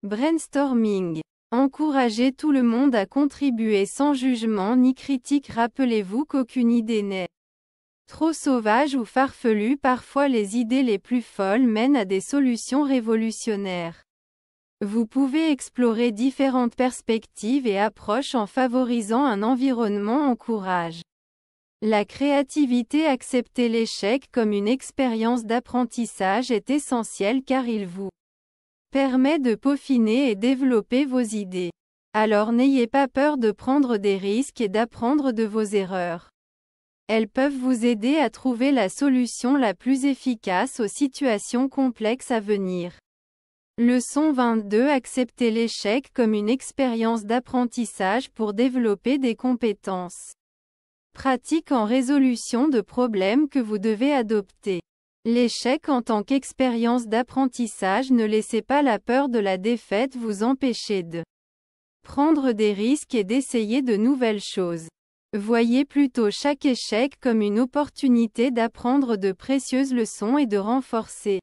brainstorming. Encouragez tout le monde à contribuer sans jugement ni critique. Rappelez-vous qu'aucune idée n'est trop sauvage ou farfelue. Parfois les idées les plus folles mènent à des solutions révolutionnaires. Vous pouvez explorer différentes perspectives et approches en favorisant un environnement encourageant la créativité. Accepter l'échec comme une expérience d'apprentissage est essentiel car il vous permet de peaufiner et développer vos idées. Alors n'ayez pas peur de prendre des risques et d'apprendre de vos erreurs. Elles peuvent vous aider à trouver la solution la plus efficace aux situations complexes à venir. Leçon 22. Accepter l'échec comme une expérience d'apprentissage pour développer des compétences pratiques en résolution de problèmes que vous devez adopter. L'échec en tant qu'expérience d'apprentissage. Ne laissez pas la peur de la défaite vous empêcher de prendre des risques et d'essayer de nouvelles choses. Voyez plutôt chaque échec comme une opportunité d'apprendre de précieuses leçons et de renforcer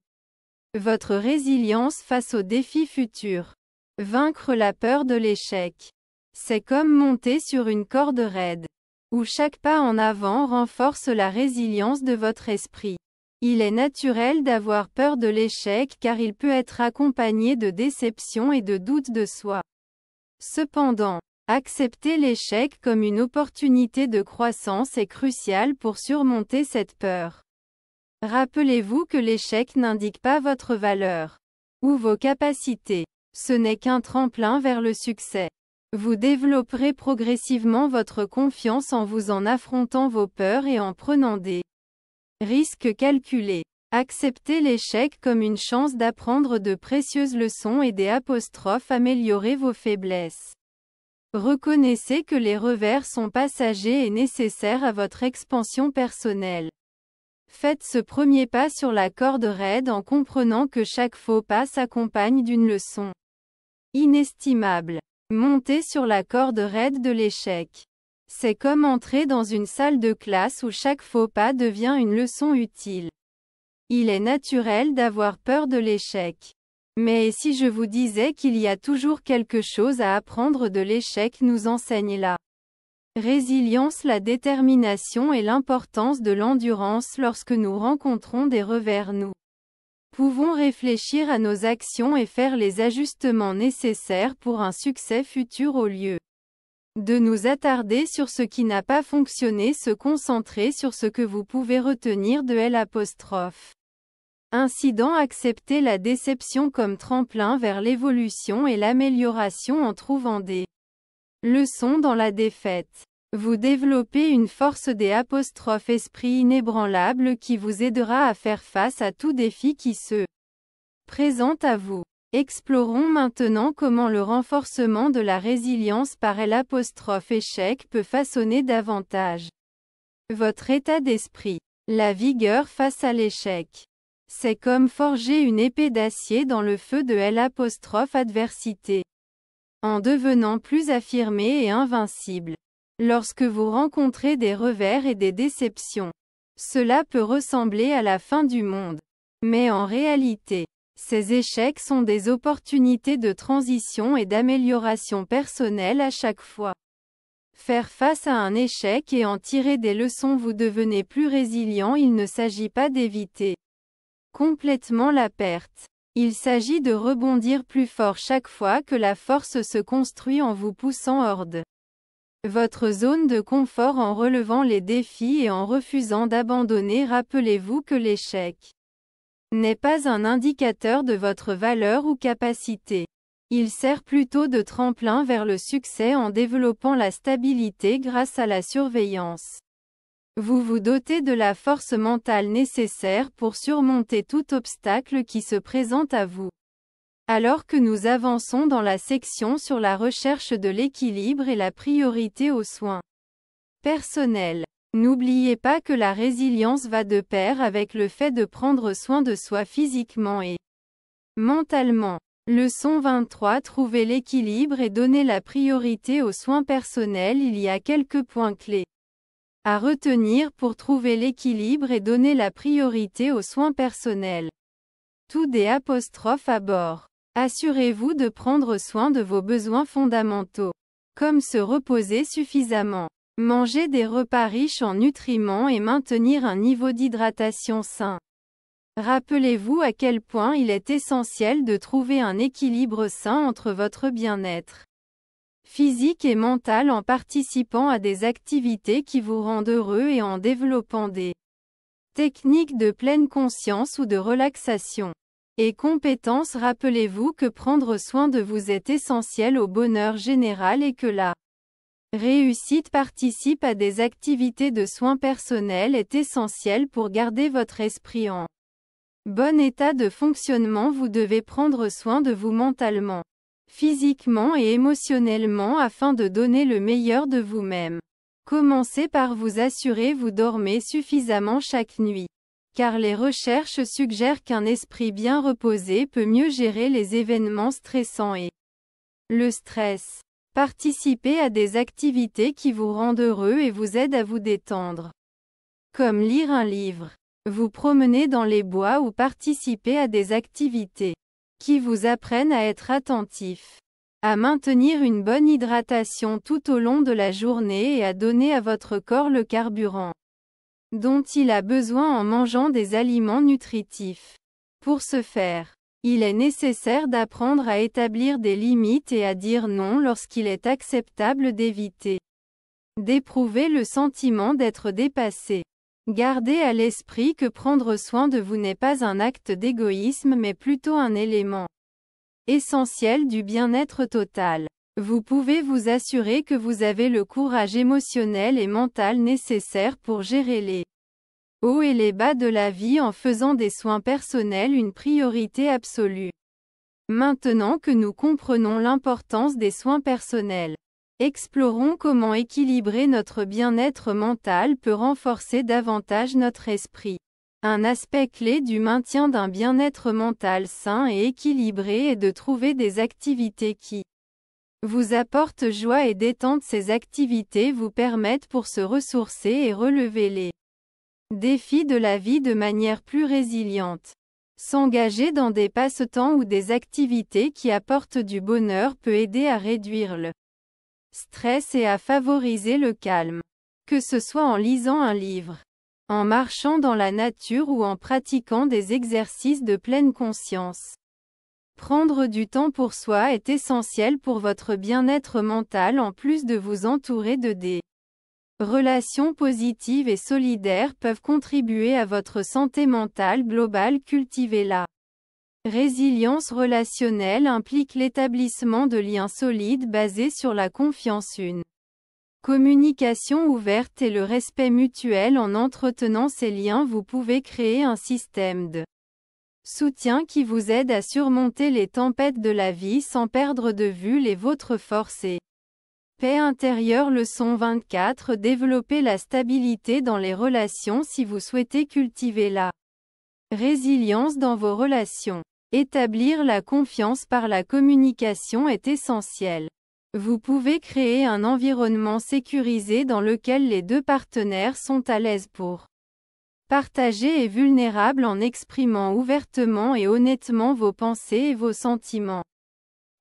votre résilience face aux défis futurs. Vaincre la peur de l'échec. C'est comme monter sur une corde raide, où chaque pas en avant renforce la résilience de votre esprit. Il est naturel d'avoir peur de l'échec car il peut être accompagné de déception et de doute de soi. Cependant, accepter l'échec comme une opportunité de croissance est crucial pour surmonter cette peur. Rappelez-vous que l'échec n'indique pas votre valeur ou vos capacités. Ce n'est qu'un tremplin vers le succès. Vous développerez progressivement votre confiance en vous en affrontant vos peurs et en prenant des risques calculés. Acceptez l'échec comme une chance d'apprendre de précieuses leçons et améliorer vos faiblesses. Reconnaissez que les revers sont passagers et nécessaires à votre expansion personnelle. Faites ce premier pas sur la corde raide en comprenant que chaque faux pas s'accompagne d'une leçon inestimable. Montez sur la corde raide de l'échec. C'est comme entrer dans une salle de classe où chaque faux pas devient une leçon utile. Il est naturel d'avoir peur de l'échec. Mais et si je vous disais qu'il y a toujours quelque chose à apprendre de l'échec nous enseigne la résilience, la détermination et l'importance de l'endurance lorsque nous rencontrons des revers. Nous pouvons réfléchir à nos actions et faire les ajustements nécessaires pour un succès futur au lieu de nous attarder sur ce qui n'a pas fonctionné, se concentrer sur ce que vous pouvez retenir de l'apostrophe. Incident. Acceptez la déception comme tremplin vers l'évolution et l'amélioration en trouvant des leçons dans la défaite. Vous développez une force esprit inébranlable qui vous aidera à faire face à tout défi qui se présente à vous. Explorons maintenant comment le renforcement de la résilience par échec peut façonner davantage votre état d'esprit. La vigueur face à l'échec. C'est comme forger une épée d'acier dans le feu de adversité. En devenant plus affirmé et invincible. Lorsque vous rencontrez des revers et des déceptions, cela peut ressembler à la fin du monde. Mais en réalité, ces échecs sont des opportunités de transition et d'amélioration personnelle à chaque fois. Faire face à un échec et en tirer des leçons, vous devenez plus résilient. Il ne s'agit pas d'éviter complètement la perte. Il s'agit de rebondir plus fort chaque fois que la force se construit en vous poussant hors de votre zone de confort, en relevant les défis et en refusant d'abandonner. Rappelez-vous que l'échec n'est pas un indicateur de votre valeur ou capacité. Il sert plutôt de tremplin vers le succès en développant la stabilité grâce à la surveillance. Vous vous dotez de la force mentale nécessaire pour surmonter tout obstacle qui se présente à vous. Alors que nous avançons dans la section sur la recherche de l'équilibre et la priorité aux soins personnels, n'oubliez pas que la résilience va de pair avec le fait de prendre soin de soi physiquement et mentalement. Leçon 23. Trouver l'équilibre et donner la priorité aux soins personnels. Il y a quelques points clés à retenir pour trouver l'équilibre et donner la priorité aux soins personnels. Tout à bord. Assurez-vous de prendre soin de vos besoins fondamentaux, comme se reposer suffisamment, manger des repas riches en nutriments et maintenir un niveau d'hydratation sain. Rappelez-vous à quel point il est essentiel de trouver un équilibre sain entre votre bien-être physique et mental en participant à des activités qui vous rendent heureux et en développant des techniques de pleine conscience ou de relaxation et compétences. Rappelez-vous que prendre soin de vous est essentiel au bonheur général et que la réussite participe à des activités de soins personnels est essentielle pour garder votre esprit en bon état de fonctionnement. Vous devez prendre soin de vous mentalement, physiquement et émotionnellement afin de donner le meilleur de vous-même. Commencez par vous assurer vous dormez suffisamment chaque nuit. Car les recherches suggèrent qu'un esprit bien reposé peut mieux gérer les événements stressants et le stress. Participez à des activités qui vous rendent heureux et vous aident à vous détendre. Comme lire un livre, vous promener dans les bois ou participer à des activités qui vous apprennent à être attentif, à maintenir une bonne hydratation tout au long de la journée et à donner à votre corps le carburant dont il a besoin en mangeant des aliments nutritifs. Pour ce faire, il est nécessaire d'apprendre à établir des limites et à dire non lorsqu'il est acceptable d'éviter d'éprouver le sentiment d'être dépassé. Gardez à l'esprit que prendre soin de vous n'est pas un acte d'égoïsme mais plutôt un élément essentiel du bien-être total. Vous pouvez vous assurer que vous avez le courage émotionnel et mental nécessaire pour gérer les hauts et les bas de la vie en faisant des soins personnels une priorité absolue. Maintenant que nous comprenons l'importance des soins personnels, explorons comment équilibrer notre bien-être mental peut renforcer davantage notre esprit. Un aspect clé du maintien d'un bien-être mental sain et équilibré est de trouver des activités qui vous apportent joie et détente. Ces activités vous permettent pour se ressourcer et relever les défis de la vie de manière plus résiliente. S'engager dans des passe-temps ou des activités qui apportent du bonheur peut aider à réduire le stress et à favoriser le calme. Que ce soit en lisant un livre, en marchant dans la nature ou en pratiquant des exercices de pleine conscience. Prendre du temps pour soi est essentiel pour votre bien-être mental en plus de vous entourer de des relations positives et solidaires peuvent contribuer à votre santé mentale globale. Cultiver la résilience relationnelle implique l'établissement de liens solides basés sur la confiance, une communication ouverte et le respect mutuel. En entretenant ces liens, vous pouvez créer un système de soutien qui vous aide à surmonter les tempêtes de la vie sans perdre de vue les vôtres forces et paix intérieure. Leçon 24. Développer la stabilité dans les relations. Si vous souhaitez cultiver la résilience dans vos relations, établir la confiance par la communication est essentiel. Vous pouvez créer un environnement sécurisé dans lequel les deux partenaires sont à l'aise pour partager et vulnérables en exprimant ouvertement et honnêtement vos pensées et vos sentiments.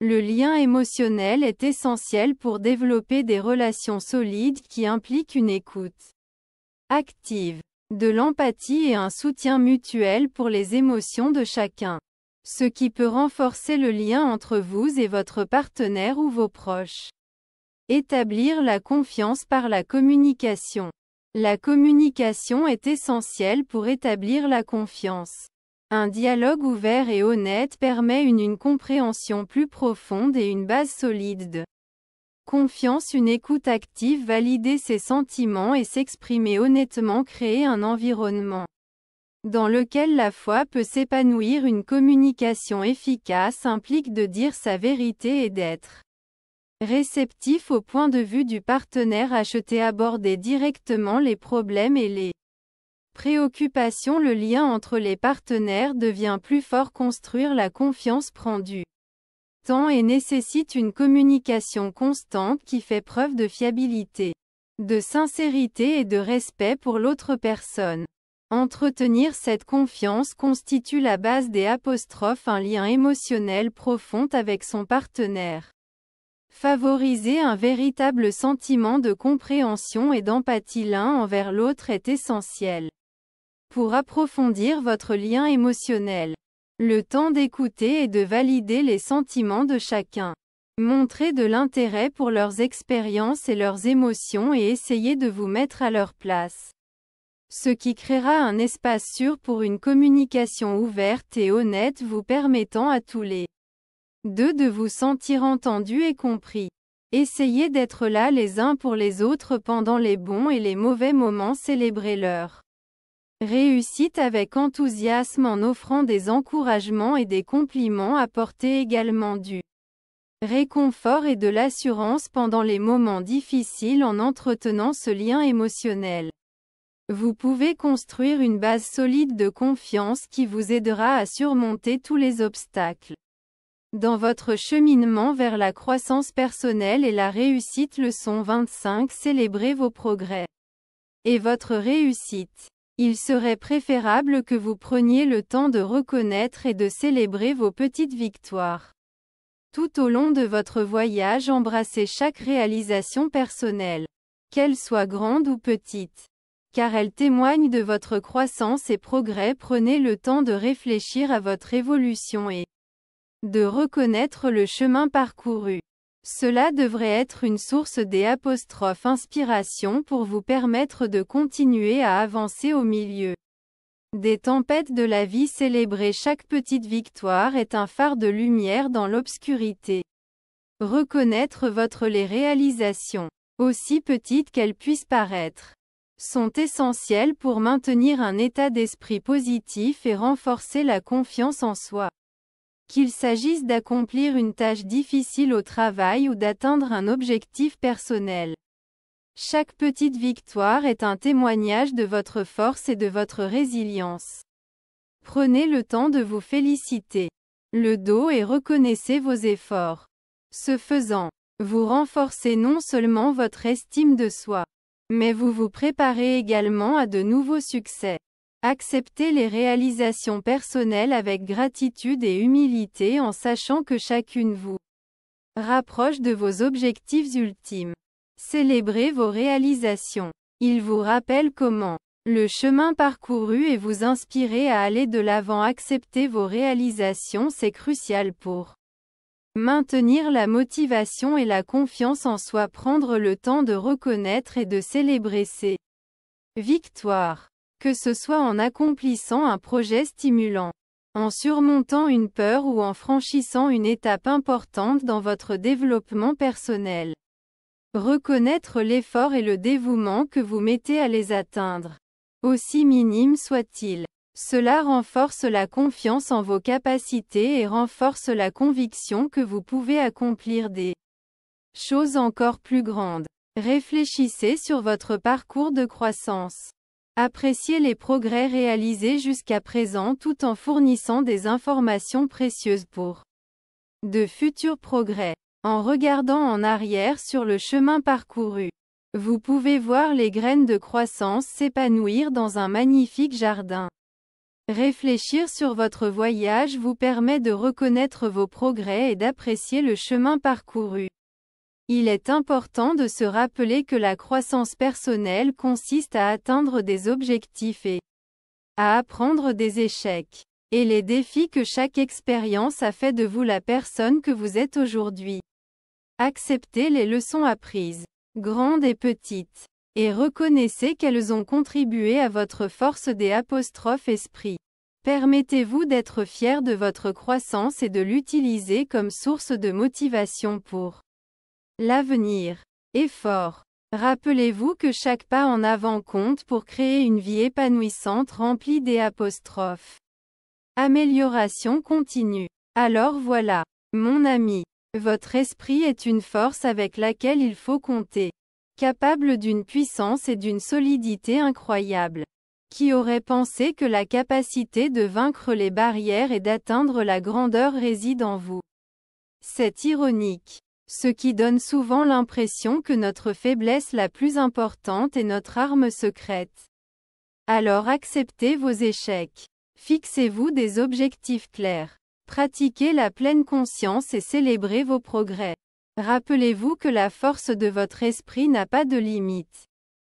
Le lien émotionnel est essentiel pour développer des relations solides qui impliquent une écoute active, de l'empathie et un soutien mutuel pour les émotions de chacun. Ce qui peut renforcer le lien entre vous et votre partenaire ou vos proches. Établir la confiance par la communication. La communication est essentielle pour établir la confiance. Un dialogue ouvert et honnête permet une compréhension plus profonde et une base solide de confiance. Une écoute active, valider ses sentiments et s'exprimer honnêtement, créer un environnement dans lequel la foi peut s'épanouir. Une communication efficace implique de dire sa vérité et d'être réceptif au point de vue du partenaire. Aborder directement les problèmes et les préoccupations. Le lien entre les partenaires devient plus fort. Construire la confiance prend du temps et nécessite une communication constante qui fait preuve de fiabilité, de sincérité et de respect pour l'autre personne. Entretenir cette confiance constitue la base des apostrophes, un lien émotionnel profond avec son partenaire. Favoriser un véritable sentiment de compréhension et d'empathie l'un envers l'autre est essentiel pour approfondir votre lien émotionnel. Le temps d'écouter et de valider les sentiments de chacun. Montrez de l'intérêt pour leurs expériences et leurs émotions et essayez de vous mettre à leur place. Ce qui créera un espace sûr pour une communication ouverte et honnête, vous permettant à tous les deux de vous sentir entendus et compris. Essayez d'être là les uns pour les autres pendant les bons et les mauvais moments. Célébrez leur réussite avec enthousiasme en offrant des encouragements et des compliments. Apportez également du réconfort et de l'assurance pendant les moments difficiles en entretenant ce lien émotionnel. Vous pouvez construire une base solide de confiance qui vous aidera à surmonter tous les obstacles. Dans votre cheminement vers la croissance personnelle et la réussite, leçon 25, célébrez vos progrès et votre réussite. Il serait préférable que vous preniez le temps de reconnaître et de célébrer vos petites victoires. Tout au long de votre voyage, embrassez chaque réalisation personnelle, qu'elle soit grande ou petite, car elle témoigne de votre croissance et progrès. Prenez le temps de réfléchir à votre évolution et de reconnaître le chemin parcouru. Cela devrait être une source d'inspiration pour vous permettre de continuer à avancer au milieu des tempêtes de la vie. Célébrer chaque petite victoire est un phare de lumière dans l'obscurité. Reconnaître les réalisations, aussi petites qu'elles puissent paraître, sont essentielles pour maintenir un état d'esprit positif et renforcer la confiance en soi. Qu'il s'agisse d'accomplir une tâche difficile au travail ou d'atteindre un objectif personnel. Chaque petite victoire est un témoignage de votre force et de votre résilience. Prenez le temps de vous féliciter le dos et reconnaissez vos efforts. Ce faisant, vous renforcez non seulement votre estime de soi, mais vous vous préparez également à de nouveaux succès. Acceptez les réalisations personnelles avec gratitude et humilité en sachant que chacune vous rapproche de vos objectifs ultimes. Célébrez vos réalisations. Ils vous rappellent comment le chemin parcouru et vous inspirez à aller de l'avant. Accepter vos réalisations, c'est crucial pour maintenir la motivation et la confiance en soi. Prendre le temps de reconnaître et de célébrer ses victoires. Que ce soit en accomplissant un projet stimulant, en surmontant une peur ou en franchissant une étape importante dans votre développement personnel. Reconnaître l'effort et le dévouement que vous mettez à les atteindre, aussi minime soit-il. Cela renforce la confiance en vos capacités et renforce la conviction que vous pouvez accomplir des choses encore plus grandes. Réfléchissez sur votre parcours de croissance. Appréciez les progrès réalisés jusqu'à présent tout en fournissant des informations précieuses pour de futurs progrès. En regardant en arrière sur le chemin parcouru, vous pouvez voir les graines de croissance s'épanouir dans un magnifique jardin. Réfléchir sur votre voyage vous permet de reconnaître vos progrès et d'apprécier le chemin parcouru. Il est important de se rappeler que la croissance personnelle consiste à atteindre des objectifs et à apprendre des échecs et les défis que chaque expérience a fait de vous la personne que vous êtes aujourd'hui. Acceptez les leçons apprises, grandes et petites, et reconnaissez qu'elles ont contribué à votre force esprit. Permettez-vous d'être fier de votre croissance et de l'utiliser comme source de motivation pour l'avenir. Effort. Rappelez-vous que chaque pas en avant compte pour créer une vie épanouissante remplie Amélioration continue. Alors voilà, mon ami. Votre esprit est une force avec laquelle il faut compter. Capable d'une puissance et d'une solidité incroyables. Qui aurait pensé que la capacité de vaincre les barrières et d'atteindre la grandeur réside en vous? C'est ironique. Ce qui donne souvent l'impression que notre faiblesse la plus importante est notre arme secrète. Alors acceptez vos échecs. Fixez-vous des objectifs clairs. Pratiquez la pleine conscience et célébrez vos progrès. Rappelez-vous que la force de votre esprit n'a pas de limite.